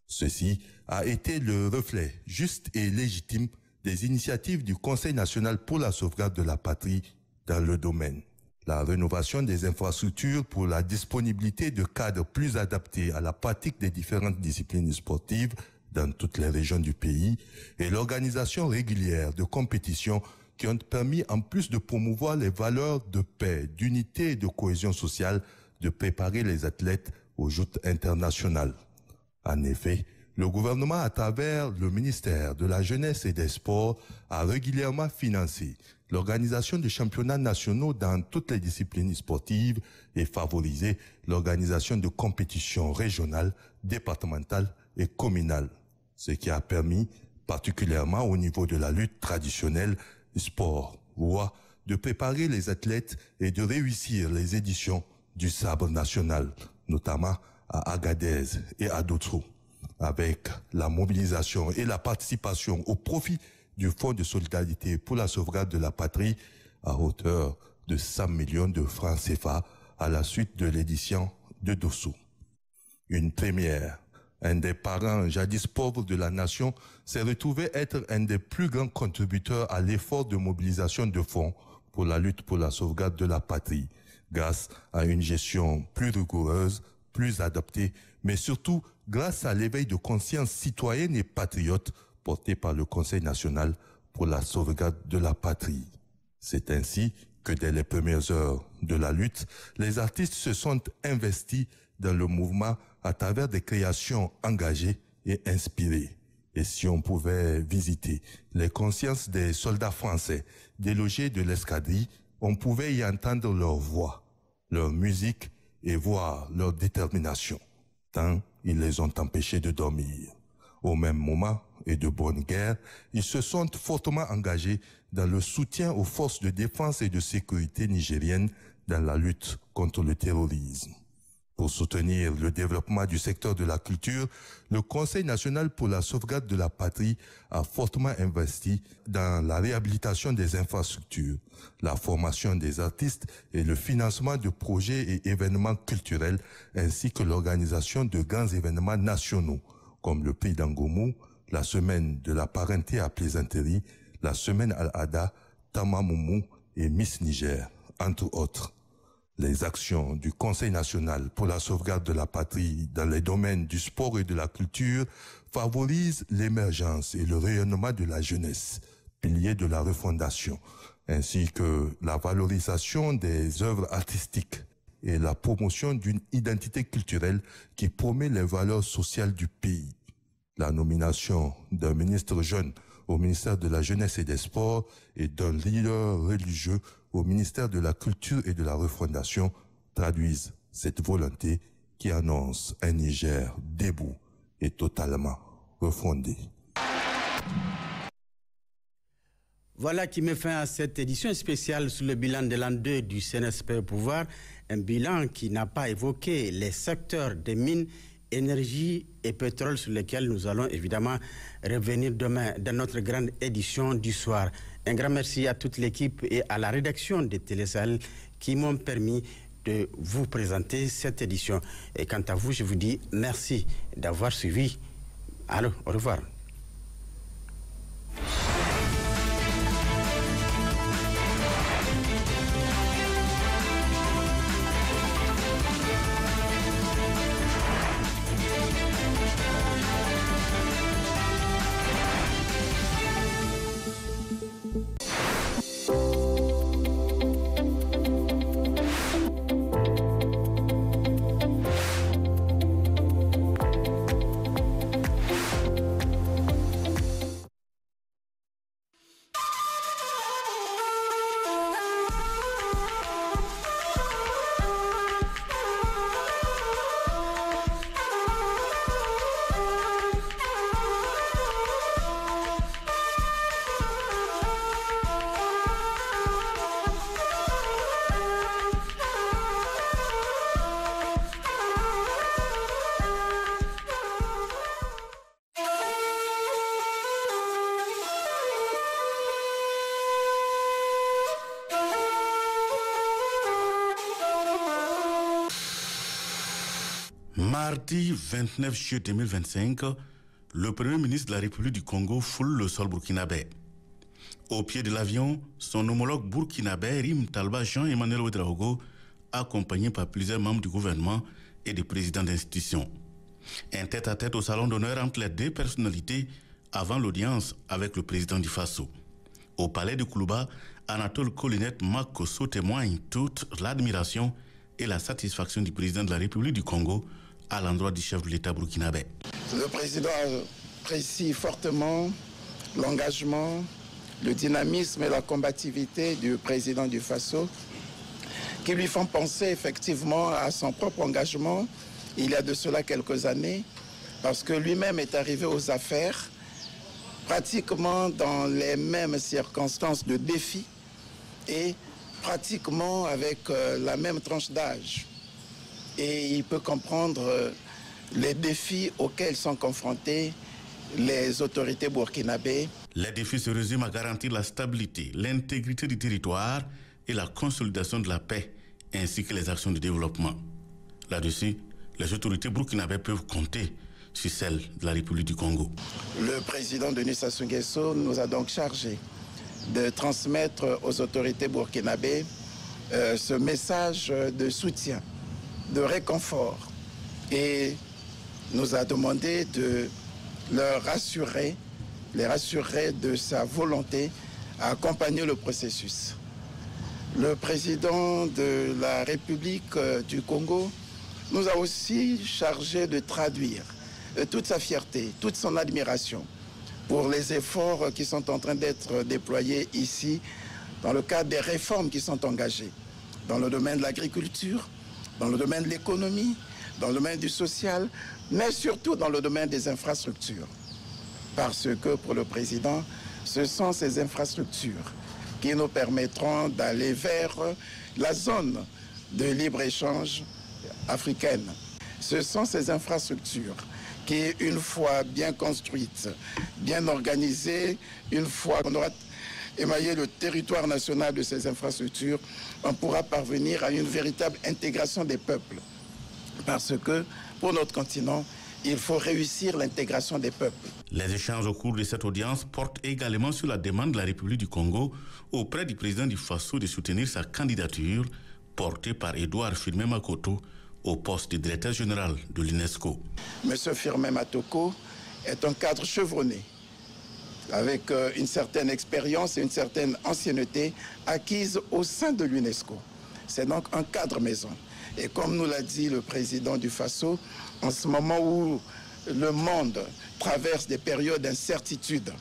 Ceci a été le reflet juste et légitime des initiatives du Conseil national pour la sauvegarde de la patrie dans le domaine. La rénovation des infrastructures pour la disponibilité de cadres plus adaptés à la pratique des différentes disciplines sportives dans toutes les régions du pays et l'organisation régulière de compétitions qui ont permis, en plus de promouvoir les valeurs de paix, d'unité et de cohésion sociale, de préparer les athlètes aux joutes internationales. En effet, le gouvernement, à travers le ministère de la Jeunesse et des Sports, a régulièrement financé l'organisation de championnats nationaux dans toutes les disciplines sportives et favorisé l'organisation de compétitions régionales, départementales et communales, ce qui a permis, particulièrement au niveau de la lutte traditionnelle, sport, roi, de préparer les athlètes et de réussir les éditions du sabre national, notamment à Agadez et à Doutro, avec la mobilisation et la participation au profit du Fonds de solidarité pour la sauvegarde de la patrie à hauteur de 100 millions de francs CFA à la suite de l'édition de Dosso. Une première. Un des parents jadis pauvres de la nation s'est retrouvé être un des plus grands contributeurs à l'effort de mobilisation de fonds pour la lutte pour la sauvegarde de la patrie, grâce à une gestion plus rigoureuse, plus adaptée, mais surtout grâce à l'éveil de conscience citoyenne et patriote porté par le Conseil national pour la sauvegarde de la patrie. C'est ainsi que dès les premières heures de la lutte, les artistes se sont investis dans le mouvement à travers des créations engagées et inspirées. Et si on pouvait visiter les consciences des soldats français délogés de l'escadrille, on pouvait y entendre leur voix, leur musique et voir leur détermination, tant ils les ont empêchés de dormir. Au même moment, et de bonne guerre, ils se sont fortement engagés dans le soutien aux forces de défense et de sécurité nigériennes dans la lutte contre le terrorisme. Pour soutenir le développement du secteur de la culture, le Conseil national pour la sauvegarde de la patrie a fortement investi dans la réhabilitation des infrastructures, la formation des artistes et le financement de projets et événements culturels, ainsi que l'organisation de grands événements nationaux, comme le Prix d'Angomou, la Semaine de la parenté à plaisanterie, la Semaine Al-Ada, Tamamoumou et Miss Niger, entre autres. Les actions du Conseil national pour la sauvegarde de la patrie dans les domaines du sport et de la culture favorisent l'émergence et le rayonnement de la jeunesse, pilier de la refondation, ainsi que la valorisation des œuvres artistiques et la promotion d'une identité culturelle qui promet les valeurs sociales du pays. La nomination d'un ministre jeune au ministère de la Jeunesse et des Sports et d'un leader religieux au ministère de la Culture et de la Refondation traduisent cette volonté qui annonce un Niger debout et totalement refondé. Voilà qui met fin à cette édition spéciale sur le bilan de l'an 2 du CNSP au pouvoir, un bilan qui n'a pas évoqué les secteurs des mines, énergie et pétrole sur lesquels nous allons évidemment revenir demain dans notre grande édition du soir. Un grand merci à toute l'équipe et à la rédaction de Télé Sahel qui m'ont permis de vous présenter cette édition. Et quant à vous, je vous dis merci d'avoir suivi. Allô, au revoir. Mardi 29 juillet 2025, le Premier ministre de la République du Congo foule le sol burkinabé. Au pied de l'avion, son homologue burkinabé Rim Talba Jean-Emmanuel Ouedraogo, accompagné par plusieurs membres du gouvernement et des présidents d'institutions. Un tête-à-tête au salon d'honneur entre les deux personnalités avant l'audience avec le président du Faso. Au palais de Koulouba, Anatole Colinette Makosso témoigne toute l'admiration et la satisfaction du président de la République du Congo à l'endroit du chef de l'État burkinabé. Le président apprécie fortement l'engagement, le dynamisme et la combativité du président du Faso, qui lui font penser effectivement à son propre engagement il y a de cela quelques années, parce que lui-même est arrivé aux affaires pratiquement dans les mêmes circonstances de défi et pratiquement avec la même tranche d'âge. Et il peut comprendre les défis auxquels sont confrontés les autorités burkinabées. Les défis se résument à garantir la stabilité, l'intégrité du territoire et la consolidation de la paix, ainsi que les actions de développement. Là-dessus, les autorités burkinabées peuvent compter sur celles de la République du Congo. Le président Denis Sassou Nguesso nous a donc chargé de transmettre aux autorités burkinabées ce message de soutien, de réconfort, et nous a demandé de les rassurer de sa volonté à accompagner le processus. Le président de la République du Congo nous a aussi chargé de traduire toute sa fierté, toute son admiration pour les efforts qui sont en train d'être déployés ici dans le cadre des réformes qui sont engagées dans le domaine de l'agriculture, dans le domaine de l'économie, dans le domaine du social, mais surtout dans le domaine des infrastructures. Parce que pour le président, ce sont ces infrastructures qui nous permettront d'aller vers la zone de libre-échange africaine. Ce sont ces infrastructures qui, une fois bien construites, bien organisées, une fois qu'on aura émaillé le territoire national de ces infrastructures, on pourra parvenir à une véritable intégration des peuples. Parce que pour notre continent, il faut réussir l'intégration des peuples. Les échanges au cours de cette audience portent également sur la demande de la République du Congo auprès du président du Faso de soutenir sa candidature portée par Edouard Firmin Makoto au poste de directeur général de l'UNESCO. Monsieur Firmin Matoko est un cadre chevronné, avec une certaine expérience et une certaine ancienneté acquise au sein de l'UNESCO. C'est donc un cadre maison. Et comme nous l'a dit le président du Faso, en ce moment où le monde traverse des périodes d'incertitude,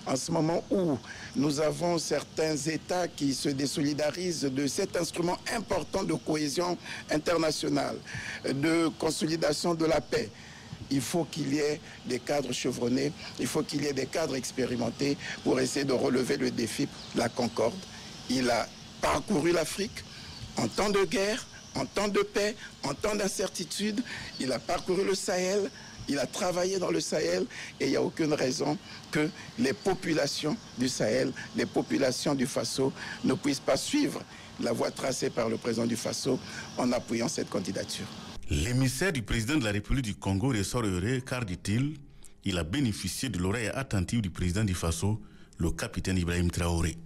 en ce moment où nous avons certains États qui se désolidarisent de cet instrument important de cohésion internationale, de consolidation de la paix, il faut qu'il y ait des cadres chevronnés, il faut qu'il y ait des cadres expérimentés pour essayer de relever le défi de la concorde. Il a parcouru l'Afrique en temps de guerre, en temps de paix, en temps d'incertitude. Il a parcouru le Sahel, il a travaillé dans le Sahel, et il n'y a aucune raison que les populations du Sahel, les populations du Faso ne puissent pas suivre la voie tracée par le président du Faso en appuyant cette candidature. L'émissaire du président de la République du Congo ressort heureux car, dit-il, il a bénéficié de l'oreille attentive du président du Faso, le capitaine Ibrahim Traoré.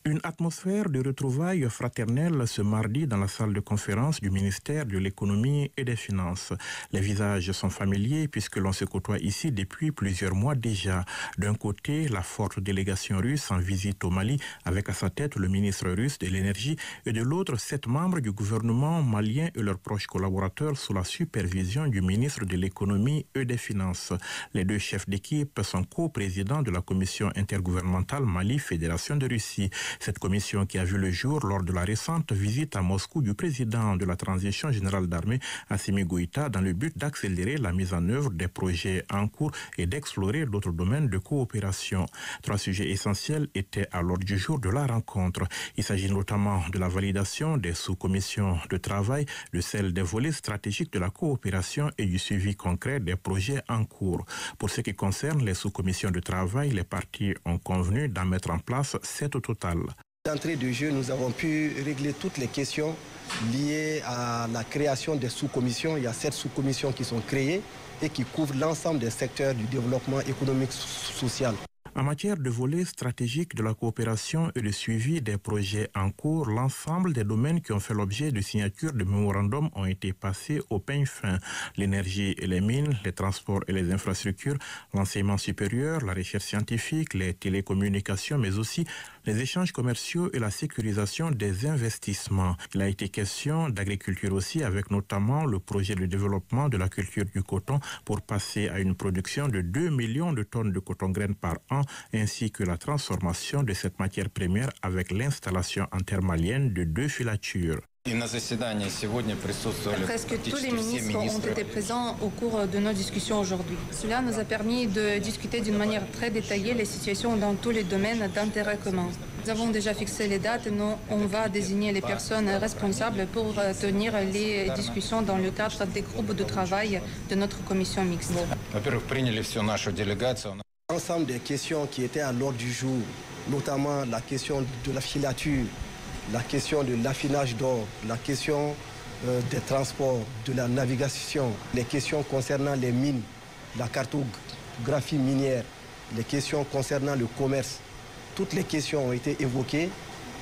Une atmosphère de retrouvailles fraternelles ce mardi dans la salle de conférence du ministère de l'économie et des finances. Les visages sont familiers puisque l'on se côtoie ici depuis plusieurs mois déjà. D'un côté, la forte délégation russe en visite au Mali avec à sa tête le ministre russe de l'énergie et de l'autre 7 membres du gouvernement malien et leurs proches collaborateurs sous la supervision du ministre de l'économie et des finances. Les 2 chefs d'équipe sont co-présidents de la commission intergouvernementale Mali-Fédération de Russie. Cette commission qui a vu le jour lors de la récente visite à Moscou du président de la transition générale d'armée, Assimi Goïta, dans le but d'accélérer la mise en œuvre des projets en cours et d'explorer d'autres domaines de coopération. 3 sujets essentiels étaient à l'ordre du jour de la rencontre. Il s'agit notamment de la validation des sous-commissions de travail, de celle des volets stratégiques de la coopération et du suivi concret des projets en cours. Pour ce qui concerne les sous-commissions de travail, les parties ont convenu d'en mettre en place 7 au total. D'entrée de jeu, nous avons pu régler toutes les questions liées à la création des sous-commissions. Il y a 7 sous-commissions qui sont créées et qui couvrent l'ensemble des secteurs du développement économique social. En matière de volet stratégique de la coopération et de suivi des projets en cours, l'ensemble des domaines qui ont fait l'objet de signatures de mémorandums ont été passés au peigne fin. L'énergie et les mines, les transports et les infrastructures, l'enseignement supérieur, la recherche scientifique, les télécommunications, mais aussi les échanges commerciaux et la sécurisation des investissements. Il a été question d'agriculture aussi, avec notamment le projet de développement de la culture du coton pour passer à une production de 2 millions de tonnes de coton-graines par an, ainsi que la transformation de cette matière première avec l'installation intermalienne de 2 filatures. Presque tous les ministres ont été présents au cours de nos discussions aujourd'hui. Cela nous a permis de discuter d'une manière très détaillée les situations dans tous les domaines d'intérêt commun. Nous avons déjà fixé les dates et on va désigner les personnes responsables pour tenir les discussions dans le cadre des groupes de travail de notre commission mixte. L'ensemble des questions qui étaient à l'ordre du jour, notamment la question de la filature, la question de l'affinage d'or, la question des transports, de la navigation, les questions concernant les mines, la cartographie minière, les questions concernant le commerce. Toutes les questions ont été évoquées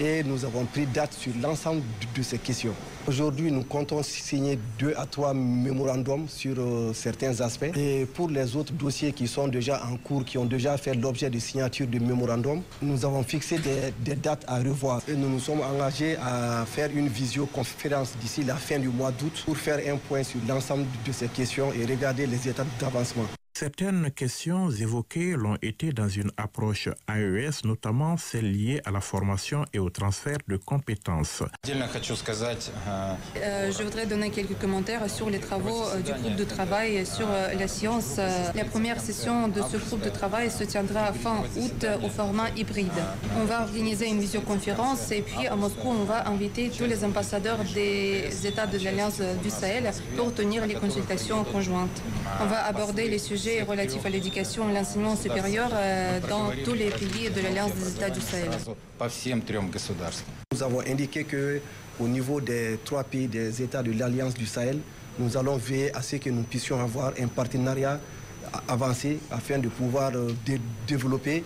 et nous avons pris date sur l'ensemble de ces questions. Aujourd'hui, nous comptons signer 2 à 3 mémorandums sur certains aspects. Et pour les autres dossiers qui sont déjà en cours, qui ont déjà fait l'objet de signature de mémorandums, nous avons fixé des dates à revoir. Et nous nous sommes engagés à faire une visioconférence d'ici la fin du mois d'août pour faire un point sur l'ensemble de ces questions et regarder les étapes d'avancement. Certaines questions évoquées l'ont été dans une approche AES, notamment celles liées à la formation et au transfert de compétences. Je voudrais donner quelques commentaires sur les travaux du groupe de travail sur la science. La première session de ce groupe de travail se tiendra fin août au format hybride. On va organiser une visioconférence et puis à Moscou, on va inviter tous les ambassadeurs des États de l'Alliance du Sahel pour tenir les consultations conjointes. On va aborder les sujets relatifs à l'éducation et l'enseignement supérieur dans tous les pays de l'Alliance des États du Sahel. Nous avons indiqué qu'au niveau des 3 pays des États de l'Alliance du Sahel, nous allons veiller à ce que nous puissions avoir un partenariat avancé afin de pouvoir développer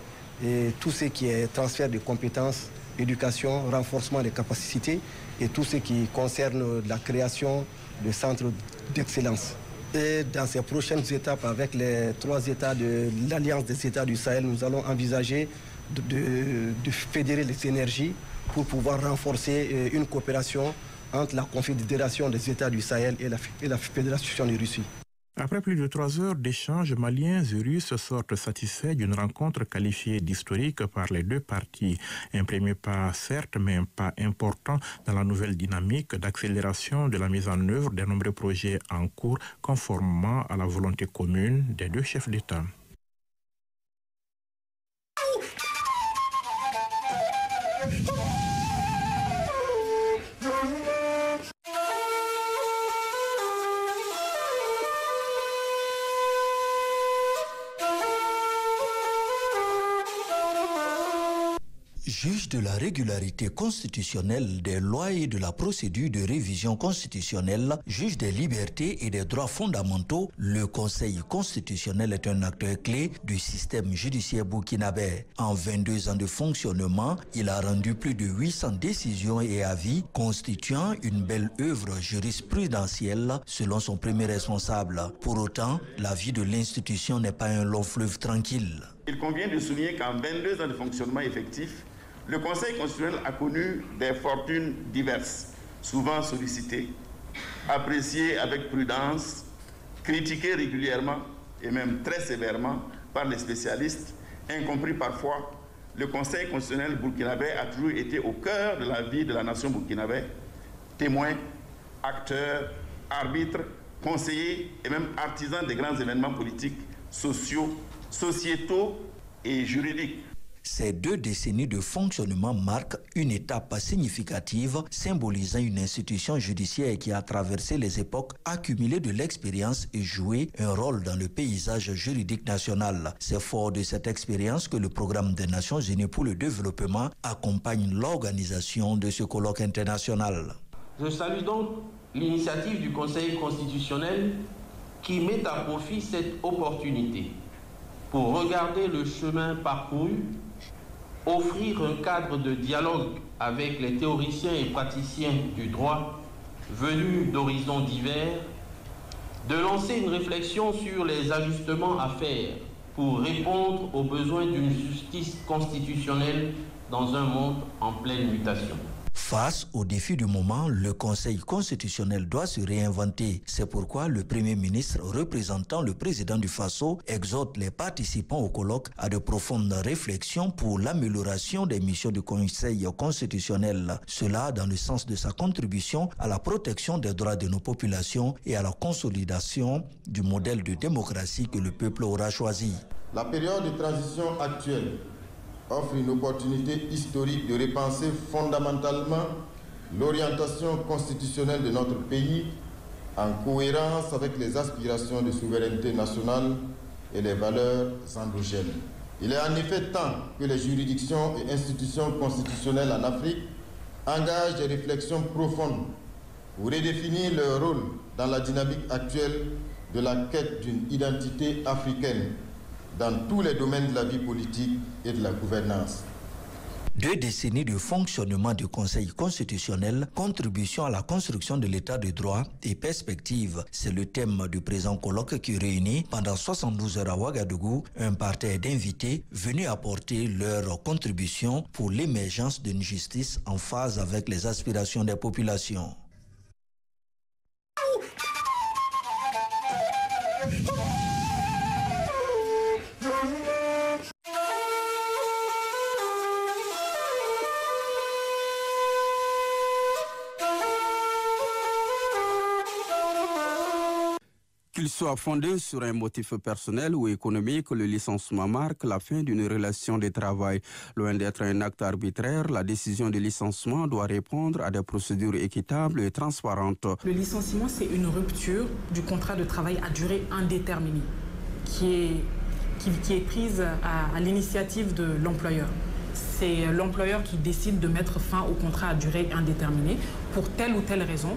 tout ce qui est transfert de compétences, éducation, renforcement des capacités et tout ce qui concerne la création de centres d'excellence. Et dans ces prochaines étapes, avec les 3 États de l'Alliance des États du Sahel, nous allons envisager de fédérer les énergies pour pouvoir renforcer une coopération entre la Confédération des États du Sahel et la Fédération de Russie. Après plus de 3 heures d'échanges, Maliens et Russes sortent satisfaits d'une rencontre qualifiée d'historique par les 2 parties. Un premier pas, certes, mais un pas important dans la nouvelle dynamique d'accélération de la mise en œuvre des nombreux projets en cours, conformément à la volonté commune des 2 chefs d'État. Juge de la régularité constitutionnelle des lois et de la procédure de révision constitutionnelle, juge des libertés et des droits fondamentaux, le Conseil constitutionnel est un acteur clé du système judiciaire burkinabé. En 22 ans de fonctionnement, il a rendu plus de 800 décisions et avis, constituant une belle œuvre jurisprudentielle selon son premier responsable. Pour autant, la vie de l'institution n'est pas un long fleuve tranquille. Il convient de souligner qu'en 22 ans de fonctionnement effectif, le Conseil constitutionnel a connu des fortunes diverses, souvent sollicitées, appréciées avec prudence, critiquées régulièrement et même très sévèrement par les spécialistes, incompris parfois le Conseil constitutionnel burkinabé a toujours été au cœur de la vie de la nation burkinabé, témoin, acteur, arbitre, conseiller et même artisan des grands événements politiques, sociaux, sociétaux et juridiques. Ces 2 décennies de fonctionnement marquent une étape significative, symbolisant une institution judiciaire qui a traversé les époques, accumulé de l'expérience et joué un rôle dans le paysage juridique national. C'est fort de cette expérience que le Programme des Nations Unies pour le développement accompagne l'organisation de ce colloque international. Je salue donc l'initiative du Conseil constitutionnel qui met à profit cette opportunité pour regarder le chemin parcouru, offrir un cadre de dialogue avec les théoriciens et praticiens du droit venus d'horizons divers, de lancer une réflexion sur les ajustements à faire pour répondre aux besoins d'une justice constitutionnelle dans un monde en pleine mutation. Face aux défis du moment, le Conseil constitutionnel doit se réinventer. C'est pourquoi le Premier ministre, représentant le président du Faso, exhorte les participants au colloque à de profondes réflexions pour l'amélioration des missions du Conseil constitutionnel. Cela dans le sens de sa contribution à la protection des droits de nos populations et à la consolidation du modèle de démocratie que le peuple aura choisi. La période de transition actuelle offre une opportunité historique de repenser fondamentalement l'orientation constitutionnelle de notre pays en cohérence avec les aspirations de souveraineté nationale et les valeurs endogènes. Il est en effet temps que les juridictions et institutions constitutionnelles en Afrique engagent des réflexions profondes pour redéfinir leur rôle dans la dynamique actuelle de la quête d'une identité africaine dans tous les domaines de la vie politique et de la gouvernance. 2 décennies de fonctionnement du Conseil constitutionnel, contribution à la construction de l'état de droit et perspective. C'est le thème du présent colloque qui réunit pendant 72 heures à Ouagadougou un parterre d'invités venus apporter leur contribution pour l'émergence d'une justice en phase avec les aspirations des populations. Qu'il soit fondé sur un motif personnel ou économique, le licenciement marque la fin d'une relation de travail. Loin d'être un acte arbitraire, la décision de licenciement doit répondre à des procédures équitables et transparentes. Le licenciement, c'est une rupture du contrat de travail à durée indéterminée qui est prise à l'initiative de l'employeur. C'est l'employeur qui décide de mettre fin au contrat à durée indéterminée pour telle ou telle raison.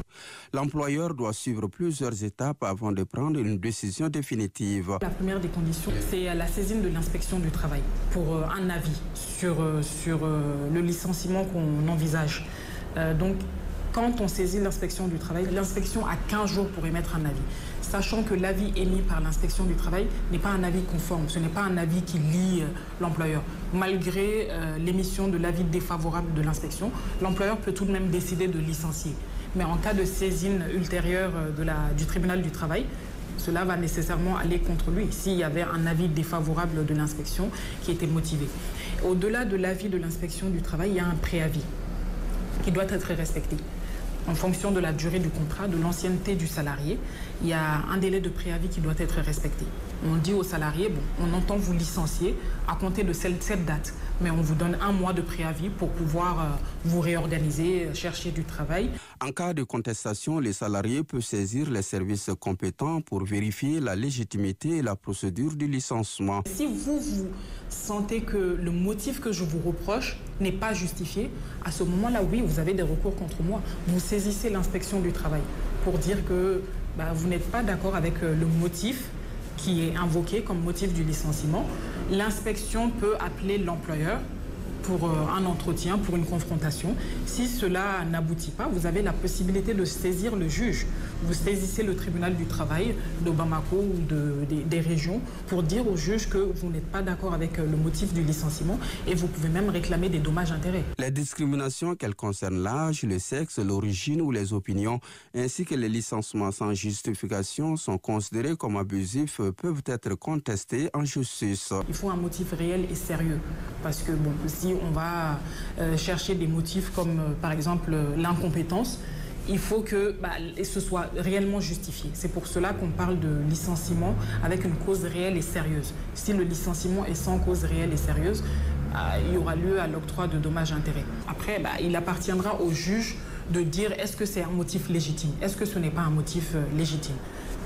L'employeur doit suivre plusieurs étapes avant de prendre une décision définitive. La première des conditions, c'est la saisine de l'inspection du travail pour un avis sur le licenciement qu'on envisage. Donc, quand on saisit l'inspection du travail, l'inspection a 15 jours pour émettre un avis. Sachant que l'avis émis par l'inspection du travail n'est pas un avis conforme, ce n'est pas un avis qui lie l'employeur. Malgré l'émission de l'avis défavorable de l'inspection, l'employeur peut tout de même décider de licencier. Mais en cas de saisine ultérieure du tribunal du travail, cela va nécessairement aller contre lui s'il y avait un avis défavorable de l'inspection qui était motivé. Au-delà de l'avis de l'inspection du travail, il y a un préavis qui doit être respecté. En fonction de la durée du contrat, de l'ancienneté du salarié, il y a un délai de préavis qui doit être respecté. On dit au salarié, bon, on entend vous licencier à compter de cette date, mais on vous donne 1 mois de préavis pour pouvoir vous réorganiser, chercher du travail. En cas de contestation, les salariés peuvent saisir les services compétents pour vérifier la légitimité et la procédure du licenciement. Si vous sentez que le motif que je vous reproche n'est pas justifié, à ce moment-là, oui, vous avez des recours contre moi. Vous saisissez l'inspection du travail pour dire que vous n'êtes pas d'accord avec le motif qui est invoqué comme motif du licenciement. L'inspection peut appeler l'employeur pour un entretien, pour une confrontation. Si cela n'aboutit pas, vous avez la possibilité de saisir le juge. Vous saisissez le tribunal du travail de Bamako ou des régions pour dire au juge que vous n'êtes pas d'accord avec le motif du licenciement et vous pouvez même réclamer des dommages-intérêts. Les discriminations, qu'elles concernent l'âge, le sexe, l'origine ou les opinions, ainsi que les licenciements sans justification sont considérés comme abusifs, peuvent être contestés en justice. Il faut un motif réel et sérieux parce que si on va chercher des motifs comme par exemple l'incompétence, il faut que ce soit réellement justifié. C'est pour cela qu'on parle de licenciement avec une cause réelle et sérieuse. Si le licenciement est sans cause réelle et sérieuse, il y aura lieu à l'octroi de dommages-intérêts. Après, il appartiendra au juge de dire est-ce que c'est un motif légitime, est-ce que ce n'est pas un motif légitime.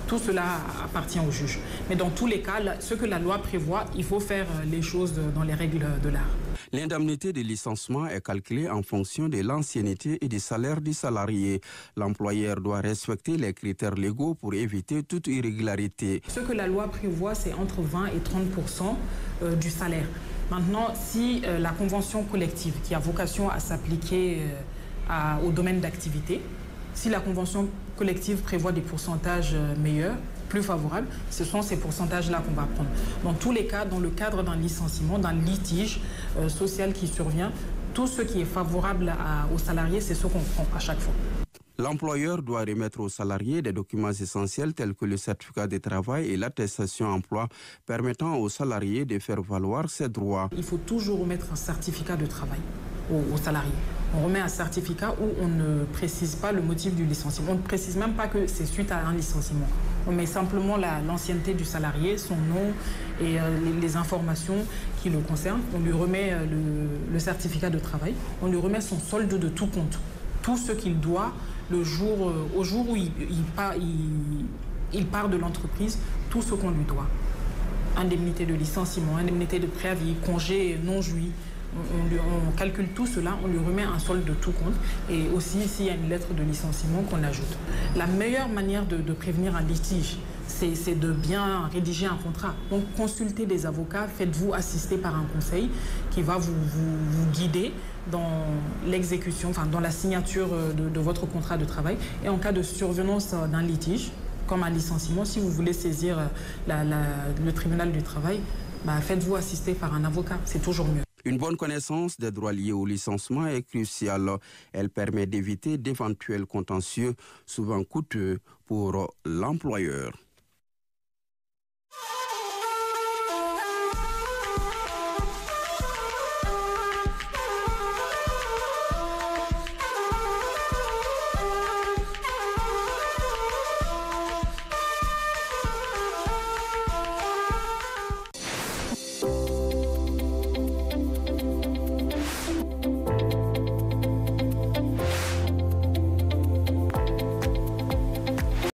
Tout cela appartient au juge. Mais dans tous les cas, ce que la loi prévoit, il faut faire les choses dans les règles de l'art. L'indemnité de licenciement est calculée en fonction de l'ancienneté et du salaire du salarié. L'employeur doit respecter les critères légaux pour éviter toute irrégularité. Ce que la loi prévoit, c'est entre 20 et 30% du salaire. Maintenant, si la convention collective qui a vocation à s'appliquer au domaine d'activité, si la convention collective prévoit des pourcentages meilleurs, plus favorables, ce sont ces pourcentages-là qu'on va prendre. Dans tous les cas, dans le cadre d'un licenciement, d'un litige social qui survient, tout ce qui est favorable aux salariés, c'est ce qu'on prend à chaque fois. L'employeur doit remettre aux salariés des documents essentiels tels que le certificat de travail et l'attestation emploi permettant aux salariés de faire valoir ses droits. Il faut toujours remettre un certificat de travail aux salariés. On remet un certificat où on ne précise pas le motif du licenciement. On ne précise même pas que c'est suite à un licenciement. On met simplement l'ancienneté du salarié, son nom et les informations qui le concernent. On lui remet le certificat de travail. On lui remet son solde de tout compte. Tout ce qu'il doit au jour où il part de l'entreprise, tout ce qu'on lui doit. Indemnité de licenciement, indemnité de préavis, congé non joui. On calcule tout cela, on lui remet un solde de tout compte et aussi s'il y a une lettre de licenciement qu'on ajoute. La meilleure manière de prévenir un litige, c'est de bien rédiger un contrat. Donc consultez des avocats, faites-vous assister par un conseil qui va vous guider dans l'exécution, enfin dans la signature de votre contrat de travail. Et en cas de survenance d'un litige, comme un licenciement, si vous voulez saisir le tribunal du travail, faites-vous assister par un avocat, c'est toujours mieux. Une bonne connaissance des droits liés au licenciement est cruciale. Elle permet d'éviter d'éventuels contentieux, souvent coûteux pour l'employeur.